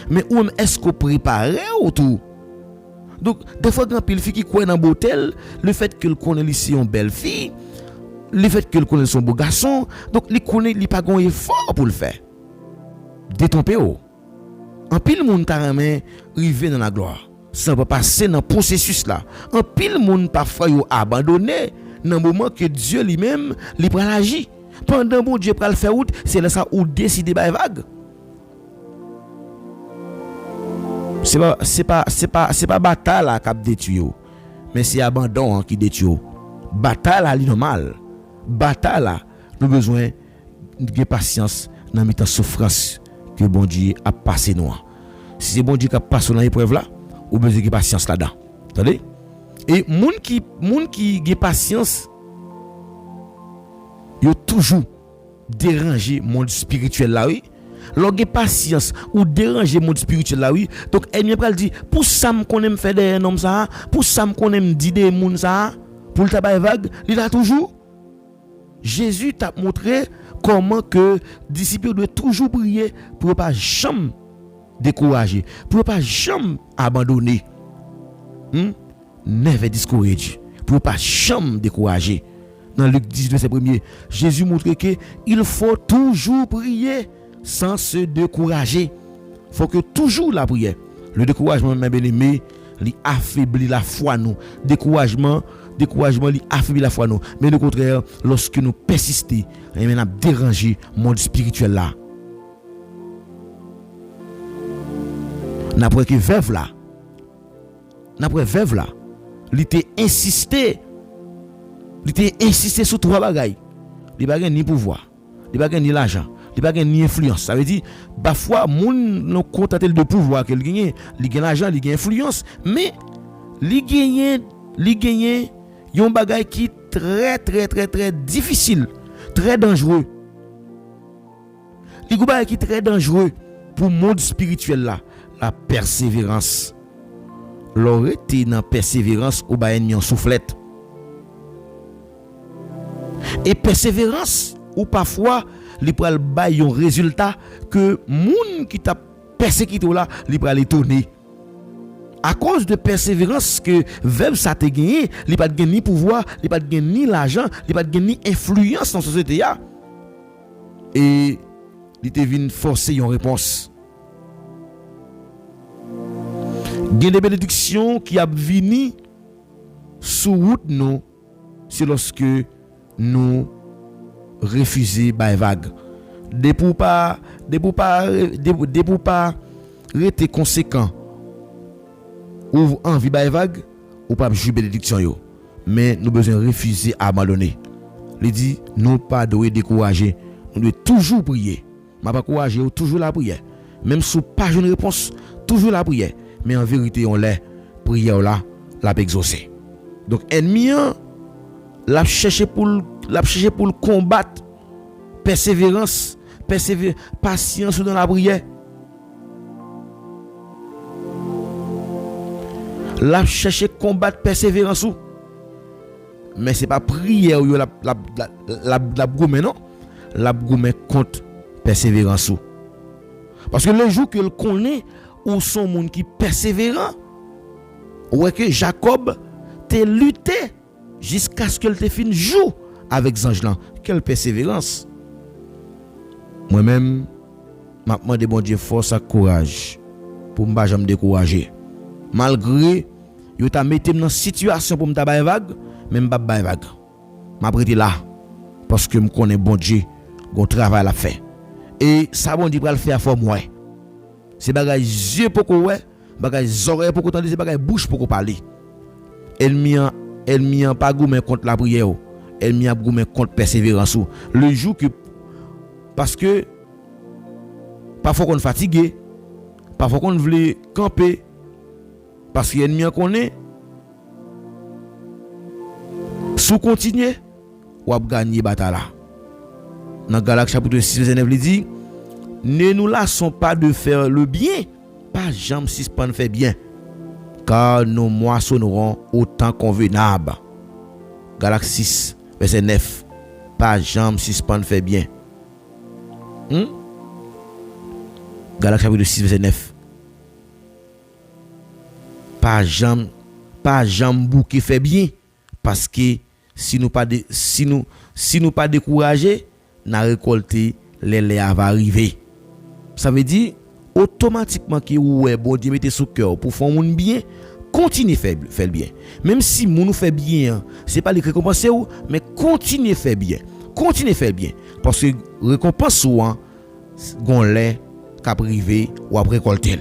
Mais ou est-ce qu'on préparé ou tout? Donc des fois grand pile fille qui croit dans bouteille, le fait que le connaît ici une belle fille, le fait que le connaît son beau garçon, donc il connaît il pas gon effort pour le faire. Détromper ou. En pile monde ta ramène river dans la gloire. Ça va passer dans processus là. En pile monde parfois yo abandonné dans le moment que Dieu lui-même il prend l'agir. Pendant bon Dieu prend le faire route, c'est là ça ou décider by vague. C'est pas bataille là qui détruit, mais c'est abandon qui détruit. Bataille là est normal. Bataille là nous besoin de patience dans la souffrance que bon Dieu a passé nous. Si c'est bon Dieu qui a passé dans l'épreuve là, ou besoin de patience là-dedans. Attendez? Et moun qui a patience, yo toujours déranger monde spirituel là oui. Lorsque patience ou déranger monde spirituel là oui. Donc elle vient dit pour ça me connaît faire des hommes ça, pour ça me connaît dire des monde ça, pour le tabac vague, il a toujours Jésus t'a montré comment que disciples doivent toujours prier pour pas jamais décourager, pour pas jamais abandonner. Never discourage, pour pas jamais décourager. Dans Luc 18 verset 1er, Jésus montre que il faut toujours prier sans se décourager. Il faut que toujours la prière. Le découragement, mes bien-aimés, il affaiblit la foi nous. Découragement, il affaiblit la foi nous. Mais au contraire, lorsque nous persistons, nous avons dérangé le monde spirituel là. N'après que veuve là, il était insisté sur trois bagailles. Il n'a pas ni pouvoir, il n'a pas ni l'argent, il n'a pas ni influence. Ça veut dire parfois moun nous contenté de pouvoir qu'il gagne, il gagne l'argent, il gagne influence, mais il gagne un bagage qui très difficile, très dangereux. Il bagage qui très dangereux pour le monde spirituel là, la persévérance. leur été dans persévérance ou ba ennemi en soufflette. Et persévérance ou parfois li pral bay un résultat que moun qui t'a persécuté là, li pral étonner. À cause de persévérance que verbe ça te gagné, li pas gagné ni pouvoir, li pas gagné ni l'argent, li pas gagné ni influence dans la société ya. Et li te vinn forcer une réponse. Gen des bénédictions qui a vini sous route nous, c'est lorsque nous refuser bay vague. De pour pas rester conséquent ou envie bay vague ou pas jouer bénédiction yo, mais nous besoin refuser abandonner. Il dit nous pas doit décourager, nous devons toujours prier. M'a pas courager ou toujours la prière, même sous pas une réponse, toujours la prière, mais en vérité on l'est prière là l'a exaucer. Donc ennemi l'a chercher pour le combattre, persévérance, patience dans la prière. L'a chercher combattre persévérance, mais c'est pas prière ou la goumé non, la goumé contre persévérance. Parce que le jour que le connaît ou son monde qui persévérant, ouais que Jacob te lutté jusqu'à ce qu'elle te fin joue avec ange là. Quelle persévérance. Moi-même m'a demandé bon Dieu force et courage pour m'pas jamais décourager. Malgré yo t'a metté dans situation pour m'ta bay vague, même pas bay vague. M'a prêté là parce que me connais bon Dieu, gon travail à faire. Et ça bon Dieu va le faire pour moi. C'est bagay yeux pour ko ouais, bagay oreilles pour ko tendre, c'est bagay bouche pour ko parler. Ennemi pas goumé contre la prière, ennemi a goumé contre persévérance. Le jour que parce que parfois qu'on fatigué, parfois qu'on veut camper parce que ennemi connaît sous continuer ou a gagner bataille là. Dans Galates chapitre 6 verset 9 il dit ne nous lassons pas de faire le bien, pas jamais suspendre faire bien, car nous moissonnerons au temps convenable. Galates 6 verset 9, pas jamais suspendre faire bien. Galates chapitre 6 verset 9. Pas jamais bouquer fait bien, parce que si nous pas décourager, n'a récolté les va arriver. Ça veut dire automatiquement que ouais bon Dieu mettez sous cœur pour faire moun bien, continue faire bien. Même si moun nous fait bien, c'est pas les récompenser ou, mais continue faire bien. Continue faire bien parce que récompense ou gon lait qu'a privé ou après récolter.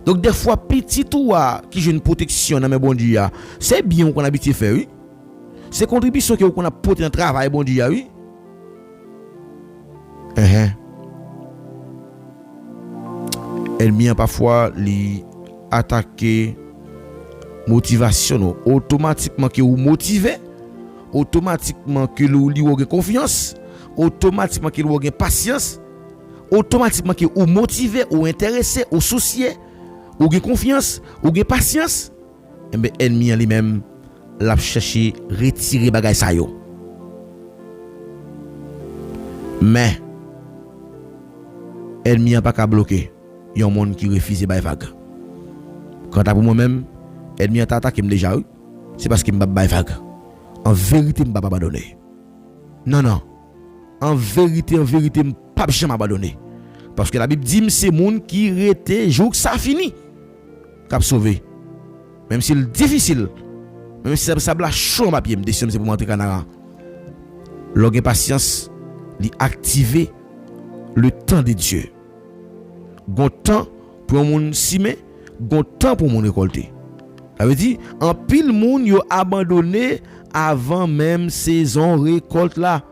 Donc des fois petit ou qui j'ai une protection dans mes bon Dieu, c'est bien qu'on habite faire oui. C'est contribution que qu'on a porté dans travail bon Dieu oui. Ennemi parfois li attaquer motivation automatiquement que ou motivé, automatiquement que li ou confiance, automatiquement que ou patience, automatiquement que ou motivé ou intéressé ou soucié ou confiance ou patience, et ben ennemi lui-même l'a chercher retirer bagay sa yo. Mais ennemi a pas qu'à bloquer yon monde qui refuse bay vague. Quant à pour moi-même, ennemi a attaqué déjà, c'est parce qu'il m'a bay vague. En vérité, m'pa abandonner. Non. En vérité, m'pa jamais abandonner. Parce que la Bible dit c'est monde qui rete jour ça fini. Cap sauvé. Même si c'est difficile, même si ça bla chaud ma pied, me décision c'est pour montrer canara. Logue patience, li activer le temps de Dieu. Gon temps pour moun simer, gon temps pour moun récolter. Ça veut dire en pile moun yo abandonné avant même saison récolte là.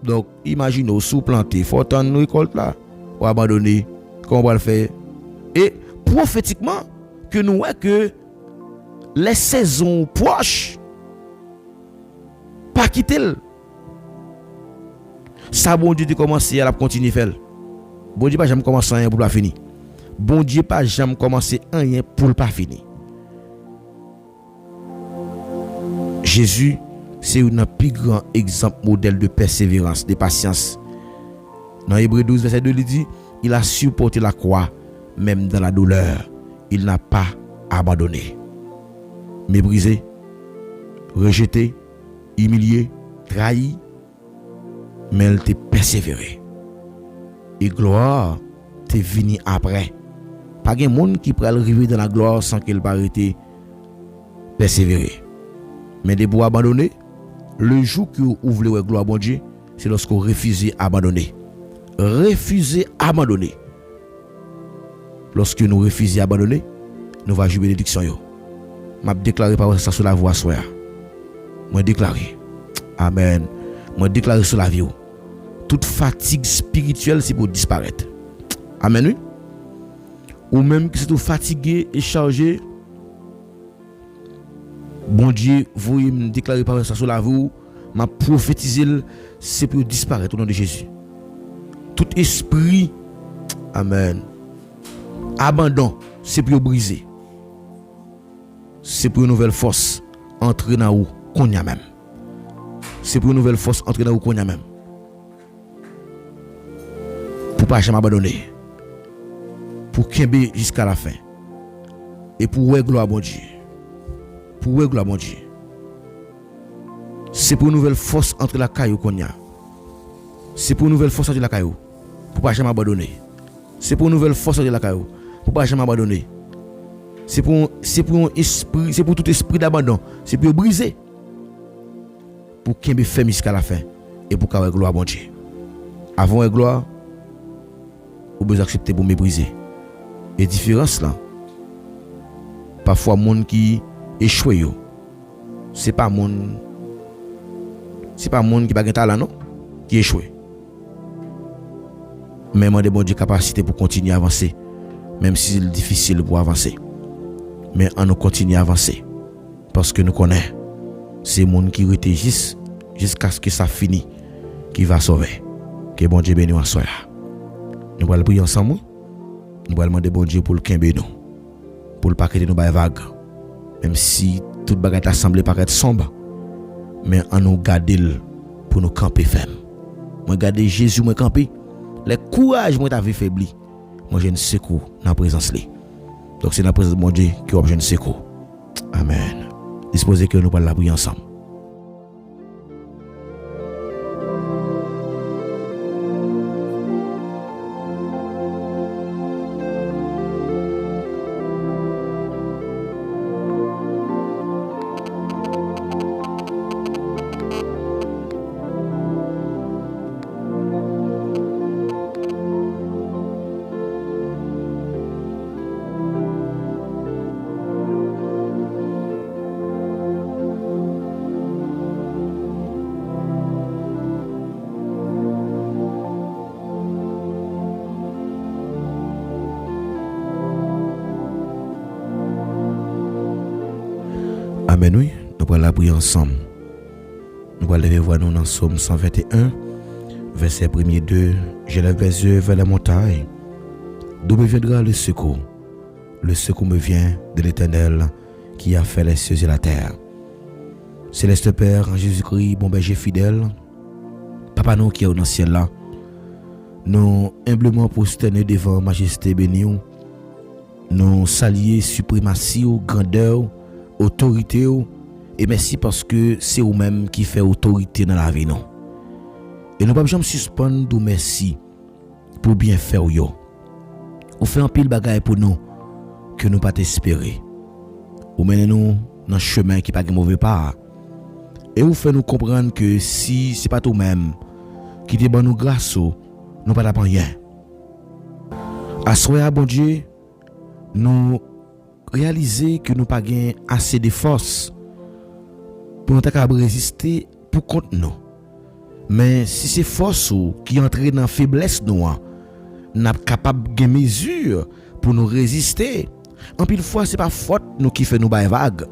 Donc imaginez sous planter, faut attendre récolte là ou abandonner, comment on va le faire? Et prophétiquement que nous voyons que les saisons proches pas quitter. Ça bon Dieu de commencer à continuer faire. Bon Dieu pas jamais commencer rien pour pas finir. Bon Dieu pas jamais commencer rien pour pas finir. Jésus, c'est un plus grand exemple modèle de persévérance, de patience. Dans Hébreux 12, verset 2, il dit, il a supporté la croix, même dans la douleur. Il n'a pas abandonné. Méprisé, rejeté, humilié, trahi, mais il t'a persévéré. Et gloire t'est venu après. Pas de monde qui peut arriver dans la gloire sans qu'il pas été persévérer. Mais de pour abandonner, le jour que vous ouvrez la gloire à bon Dieu, c'est lorsque vous refusez abandonner. Refusez abandonner. Lorsque nous refusons abandonner, nous va jouer bénédiction yo. M'a déclaré par ça sur la voix soir. Moi déclaré. Amen. Moi déclaré sur la vie. Toute fatigue spirituelle c'est pour disparaître. Amen oui. Ou même que c'est tout fatigué et chargé. Bon Dieu, vous me déclarez par ça sur la vie, m'a prophétisé c'est pour disparaître au nom de Jésus. Tout esprit, amen. Abandon, c'est pour briser. C'est pour une nouvelle force entrer dans où qu'on y a même. C'est pour une nouvelle force entrer dans où qu'on y a même. Pour pas jamais abandonner. Pour kembe jusqu'à la fin. Et pour ouais gloire à bon Dieu. Pour ouais gloire à bon Dieu. C'est pour une nouvelle force entre la caillou qu'on y a. C'est pour une nouvelle force entre la caillou. Pour pas jamais abandonner. C'est pour une nouvelle force entre la caillou. Pour pas jamais abandonner. C'est pour un esprit, c'est pour tout esprit d'abandon. C'est pour briser. Pour qu'il me fait jusqu'à la fin. Et pour qu'il y ait gloire à bon Dieu. Avant la gloire, vous besoin accepter pour mépriser. Et différence là. Parfois, monde qui échoue, c'est pas monde qui n'a pas talent non, qui échoue. Mais moi de bon Dieu capacité pour continuer à avancer, même si c'est difficile pour avancer. Mais on nous continue à avancer parce que nous connaissons c'est monde qui rete jusqu'à ce que ça finisse qui va sauver. Que bon Dieu bénisse en soi. Nous allons prier ensemble. Nous allons demander bon Dieu pour le kembe nous. Pour le paquet de nous vague. Même si toute bagarre assemblée paraît sombre, mais on nous garder pour nous camper ferme. Moi garder Jésus moi camper. Le courage moi t'avait faibli. Moi j'ai un secours dans la présence là. Donc c'est dans la présence de mon Dieu que j'ai un secours. Amen. Disposez que nous allons la prier ensemble. Amen, oui, nous allons la prier ensemble. Nous allons lever voix nous dans Psaume 121, verset 1er 2. Je lève les yeux vers la montagne. D'où me viendra le secours? Le secours me vient de l'Éternel qui a fait les cieux et la terre. Céleste Père, en Jésus-Christ, bon berger fidèle, Papa nous qui est dans le ciel là, nous humblement prosternés devant majesté bénie, nous saluer suprématie, grandeur, autorité, et merci parce que c'est vous-même qui fait autorité dans la vie non. Et nous ne pouvons jamais suspendre de merci pour bien faire yo. Ou fait un pile bagaille pour nous que nous pas espérer. Ou menez nous dans un chemin qui pas de mauvais pas. Et vous fait nous comprendre que si c'est pas toi-même qui te ban nous grâce, nous pas d'apprendre rien. À soir bon Dieu, nous réaliser que nous pas gain assez de force pour nous capable résister pour contre nous. Mais si c'est force qui entre dans faiblesse nous, n'a capable de mesure pour nous résister. En pile fois c'est pas faute nous qui fait nous bailler vague.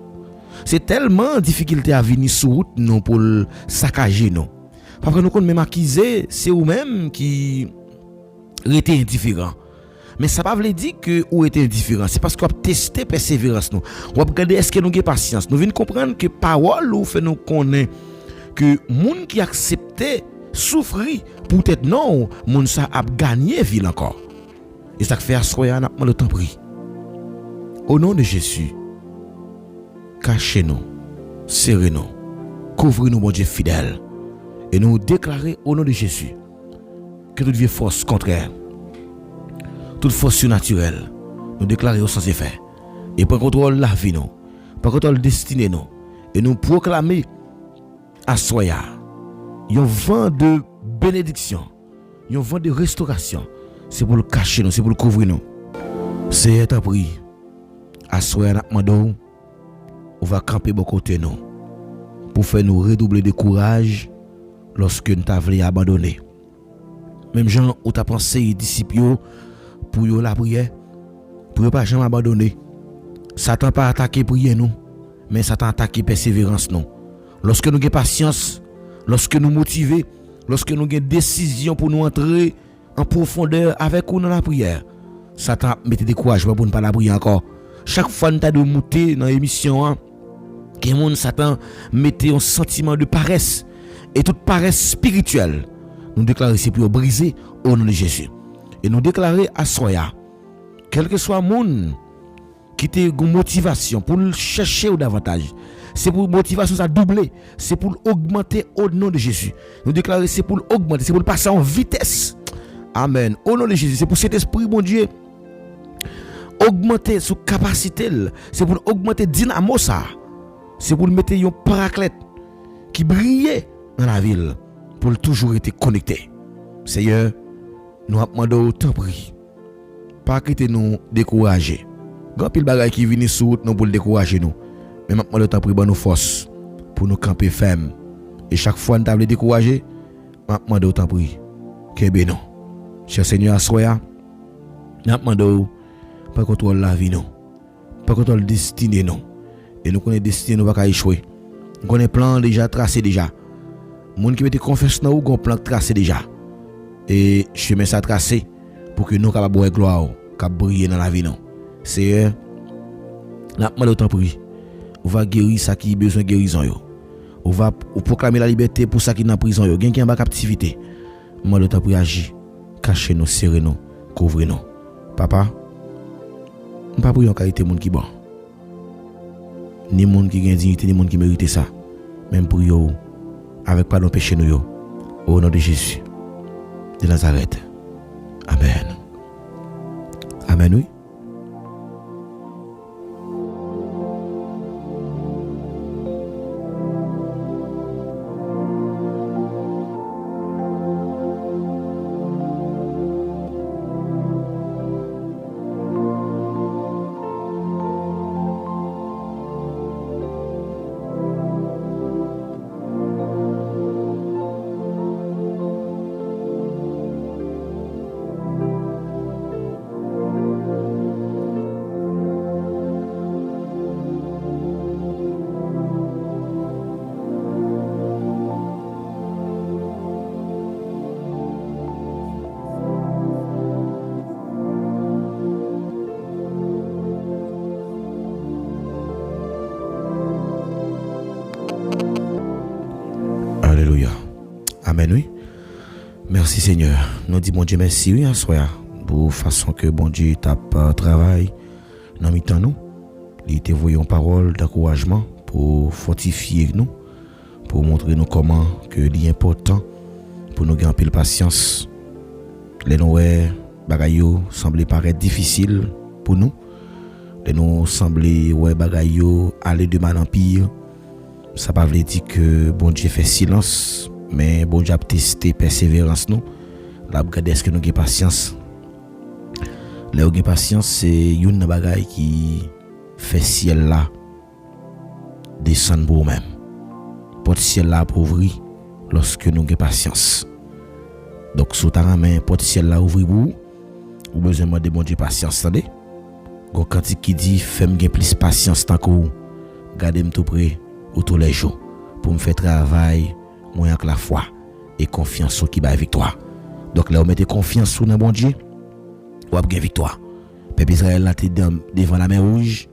C'est tellement difficulté à venir sur route nous pour saccager nous. Parce que nous connaissons même acquisé, c'est vous même qui était indifférent. Mais ça ne veut pas dire que ou est indifférent. C'est parce qu'on a testé persévérance nous. On a regardé est-ce que nous avons patience. Nous venons comprendre que parole ou fait nous connaître que monde qui acceptait souffrir peut-être non, monde ça a gagné ville encore. Et ça fait assoyer n'a le temps pris. Au nom de Jésus, cachez-nous, serrez-nous, couvrez-nous mon Dieu fidèle et nous déclarer au nom de Jésus que toute vieille force contraire, toute force surnaturelle, nous déclarer au sans effet. Et pour contrôle la vie, nous, pour contrôle destinée, nous, et nous proclamer à Soya, un vent de bénédiction, un vent de restauration. C'est pour le cacher, nous, c'est pour le couvrir, nous. C'est un prix. À Soya, nous, on va camper de côté, nous, pour faire nous redoubler de courage lorsque nous t'avons abandonné. Même gens où tu as pensé les disciples pour la prière, pour ne pas jamais abandonner. Satan pas attaqué prière nous, mais Satan attaqué persévérance nous. Lorsque nous avons patience, lorsque nous motivons, lorsque nous avons décision pour nous entrer en profondeur avec nous dans la prière, Satan met des courage pour ne pas la prier encore. Chaque fois que nous avons monté dans l'émission, que Satan mettait un sentiment de paresse et toute paresse spirituelle. Nous déclarons ici pour briser au nom de Jésus. Et nous déclarons à Soya, quel que soit le monde qui a une motivation pour le chercher davantage, c'est pour motivation ça doubler, c'est pour augmenter au nom de Jésus. Nous déclarons c'est pour augmenter, c'est pour passer en vitesse. Amen. Au nom de Jésus, c'est pour cet esprit, mon Dieu, augmenter sa capacité, c'est pour augmenter dynamo ça. C'est pour mettre un paraclète qui brille dans la ville pour toujours être connecté. Seigneur, nous avons demandé autant prix. Pas quitter nous décourager. Grand pile bagay qui vient sur route nous pour décourager nous. Mais maintenant le temps pour nous force pour nous camper ferme. Et chaque fois nous t'avons décourager, maintenant de autant prix. Que non. Cher Seigneur Assoya, nous demandons pas contrôle la vie nous. Pas contrôle destinée nous. Et nous connaissons destinée nous va pas échouer. Nous connaissons plan déjà tracé déjà. Moun qui mette confiance dans nous, gon plan tracé déjà. Et chemin ça tracé pour que nous capable voir gloire, capable briller dans la vie non. Seigneur, n'a pas autant prix. On va guérir ça qui besoin de guérison yo. On va proclamer la liberté pour ça qui dans prison yo, gen qui en bas captivité. Moi le temps pour agir, cacher nous, serrer nous, couvrir nous. Papa, on pas prier en qualité monde qui bon. Ni monde qui gagne dignité, ni monde qui mérite ça. Même pour yo avec pardon péché nous yo. Au nom de Jésus de Nazareth. Amen. Amen oui. Alléluia. Amen, oui. Merci Seigneur. Nous disons bon Dieu merci, oui, à soi, pour façon que bon Dieu tape travail dans mi-temps nous. Il te voyons parole d'encouragement pour fortifier nous, pour montrer nous comment que c'est important pour nous gagner de patience. Les nouvelles bagailles semblent paraître difficiles pour nous. Les nous semblent bagailles aller de mal en pire. Ça ne veut pas dire que bon Dieu fait silence, mais bon Dieu a testé persévérance nous. Là, regardez est-ce que nous avons patience. Là, nous avons patience, c'est une bagaille qui fait ciel là descendre pour nous-mêmes. Porte ciel là pour ouvrir lorsque nous avons patience. Donc, sous ta main, porte ciel là ouvrir pour vous. Vous avez besoin de bon Dieu patience, attendez. Quand qui dit, fais-moi plus patience tant que vous. Gardez-moi tout près. Tous les jours pour me faire travail moi avec la foi et confiance qui va victoire. Donc là on mettez confiance sur le bon Dieu ou ap gen victoire. Peuple Israël là t'es devant la mer rouge,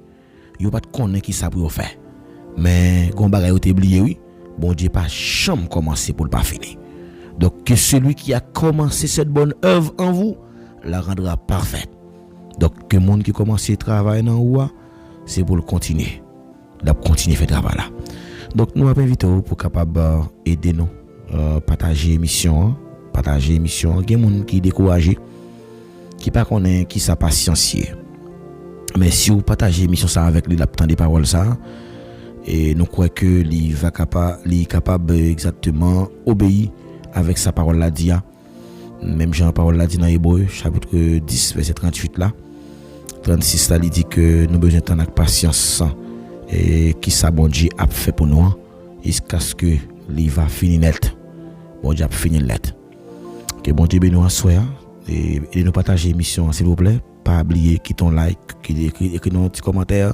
yo pas connaît qui ça pour faire. Mais gon bagay yo t'es oublié oui. Bon Dieu pas chambre commencer pour le pas finir. Donc que celui qui a commencé cette bonne œuvre en vous la rendra parfaite. Donc que monde qui commence à travailler dans vous, c'est pour le continuer. D'ap continuer faire travail là. Donc nous avons invité pour capable aider nous partager émission, il y a des gens qui découragé qui pas connaît qui ça patiencier. Mais si vous partagez émission ça avec lui, l'abtant des paroles ça, et nous croyons que il va capable exactement obéir avec sa parole là dit. Même Jean parole là dit dans Hébreu chapitre 10 verset 38 là. 36 là il dit que nous besoin de patience et qui ça bon Dieu a fait pour nous jusqu'à ce que il va finir net. Bon Dieu a fini net. Que bon Dieu bénisse nous soir et nous partager émission s'il vous plaît. Pas oublier qui ton like, qui écrit un petit commentaire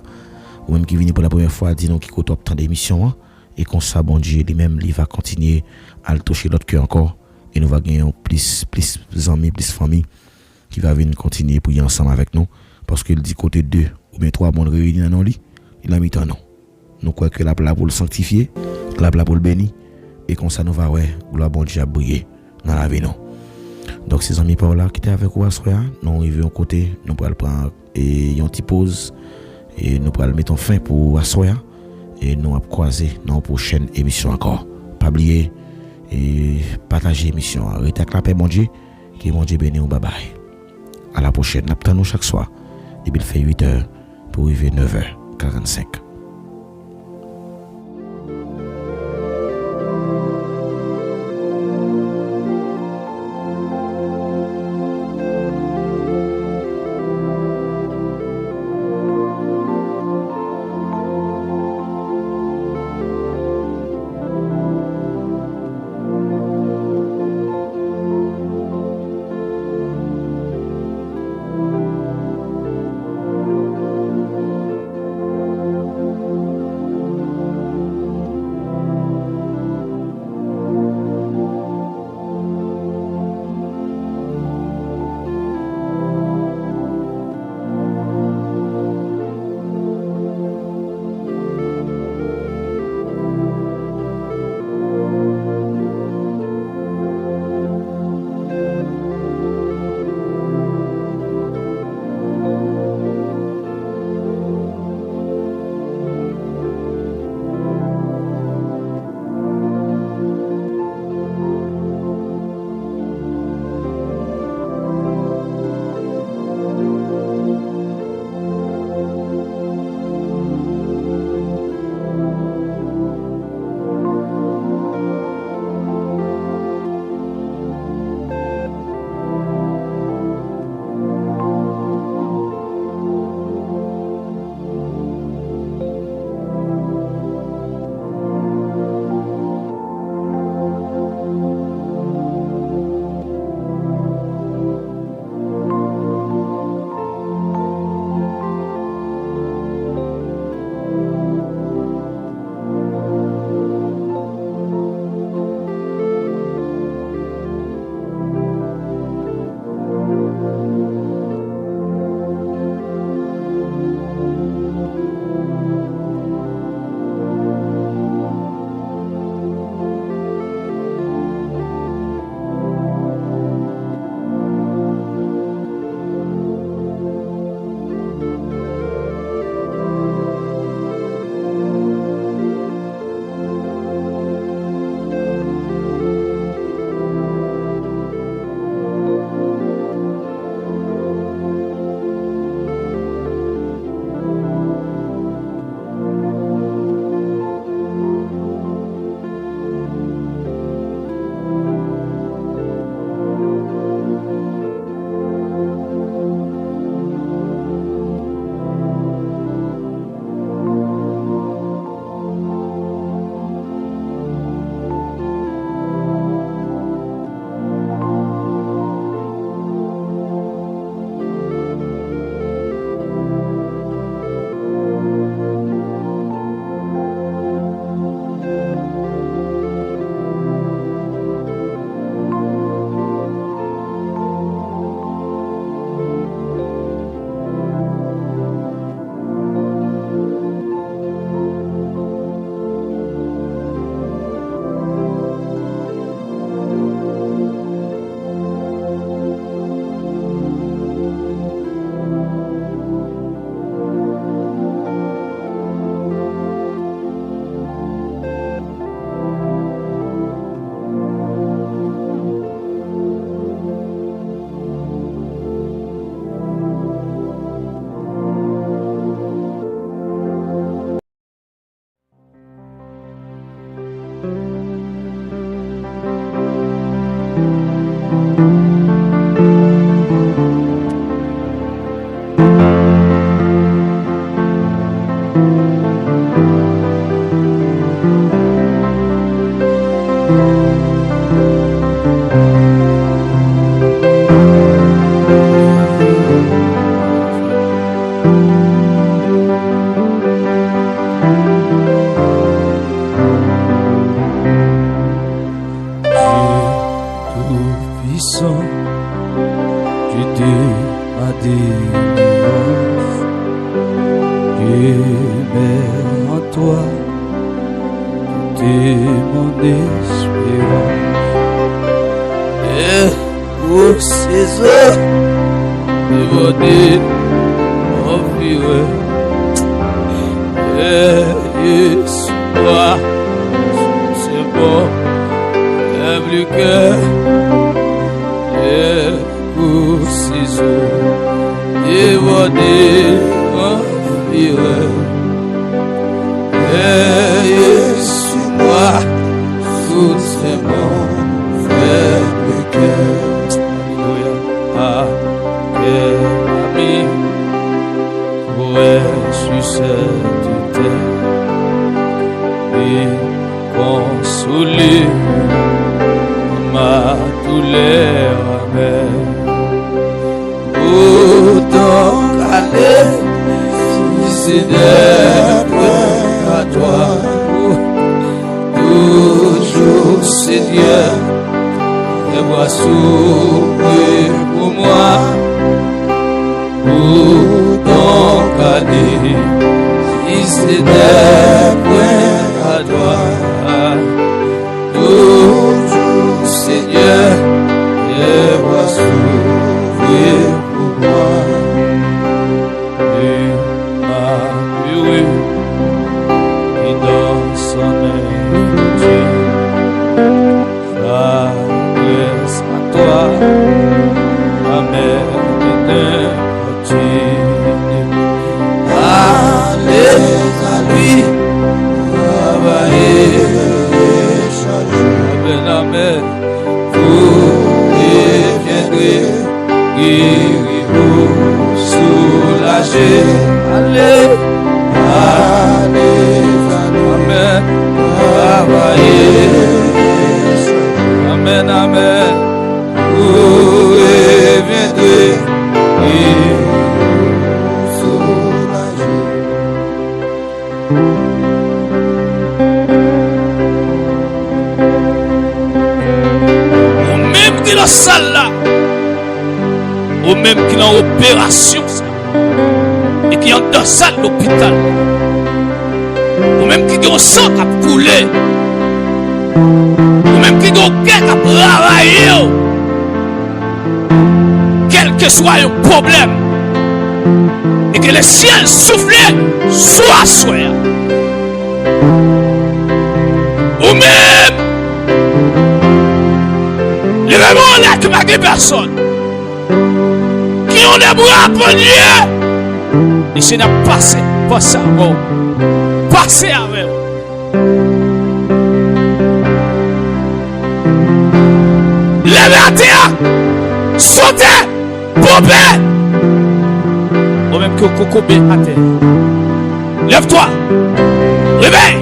ou même qui vient pour la première fois dis nous qui côté tant d'émission et comme ça bon Dieu lui-même il va continuer à le toucher l'autre cœur encore et nous va gagner plus amis, plus famille qui va venir continuer pour y ensemble avec nous parce qu'il dit côté 2 ou bien 3 monde réunis dans lit, il a mis temps non. Nous croyons que la là pour le sanctifier, la là pour le bénir et comme ça nous va ouais gloire bon Dieu a briller dans la vie non. Donc ces amis par là qui étaient avec vous à soir, nous arrivons à côté, nous pourrons prendre et une petite pause et nous pourrons mettre fin pour assoir et nous allons croiser dans la prochaine émission encore. Pas oublier et partager l'émission. Restez avec la paix, mon Dieu, que mon Dieu bénisse. Bye bye. À la prochaine. Nous chaque soir. Il fait 8h pour arriver 9h45. Et qui est dans salle l'hôpital, ou même qui est au sang qui a coulé, ou même qui est au cœur qui a travaillé, quel que soit le problème, et que le ciel souffle, soit soit, ou même les mêmes là qui m'a dit personne. On est bras poignés. Et je n'ai passé avant. Passé avec. Levez à terre. Sautez. Pompez. Ou même que Coco B à terre. Lève-toi. Réveille.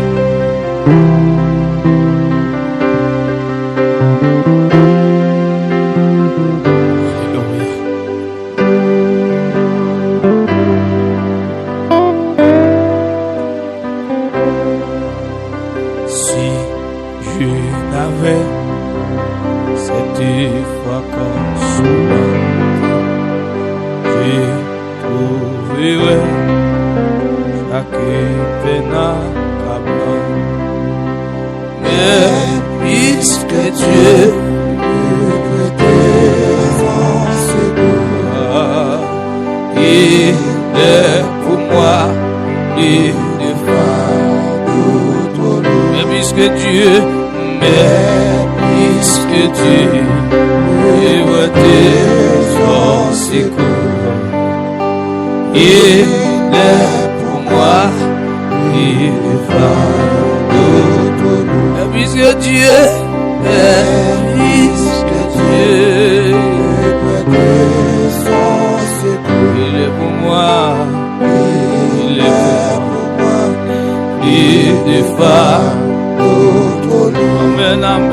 âme.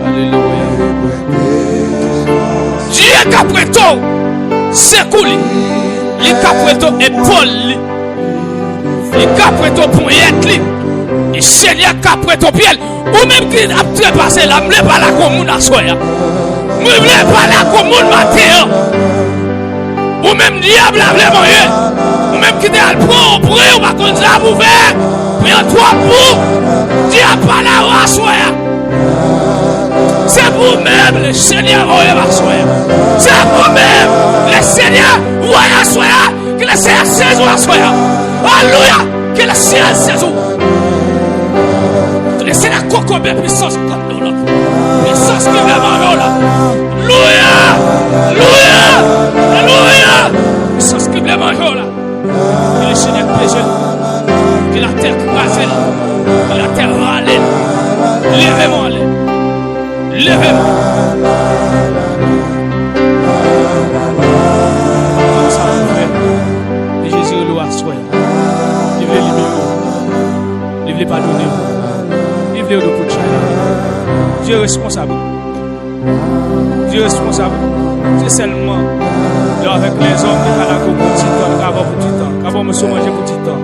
Alléluia. Dieu capreto, c'est cool. Les capreto épaule. Les capreto poignette. Les Seigneur capreto pied. Ou même qui a trépassé là, me pas la commune à soya. Me pas la commune matin. Ou même diable a vraiment eu. Ou même qui t'a le prendre pour ou pas qu'on ça vous faire. Mais en toi pour diable pas la soya. C'est vous-même le Seigneur voyez ma soya. C'est vous-même le Seigneur voyez la soya. Que le Seigneur saison la soya. Alléluia. Que le Seigneur saison. Que le Seigneur coco bien puissance comme nous là. Puissance qui vient dans nous là. Alléluia. Alléluia. Alléluia. Puissance qui vient dans nous là. Que le Seigneur péché. Que la terre crase. Que la terre râle. Levez-moi allez. Levez-moi. Comme ça vous faites. Et Jésus le a soigné. Il veut libérer. Il veut pardonner. Il veut le coacher. Dieu est responsable. Dieu est responsable. C'est seulement là avec les hommes qui ont pour petit temps, qui ont pour petit temps, qui ont monsieur manger pour petit temps,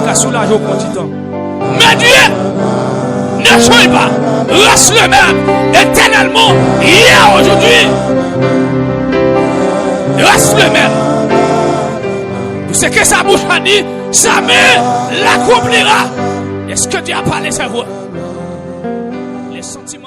qui ont soulagé pour petit temps. Mais Dieu ne change pas, reste le même, éternellement, hier, aujourd'hui, reste le même. Tout ce que sa bouche a dit, sa main l'accomplira. Est-ce que Dieu a parlé sa voix? Les sentiments.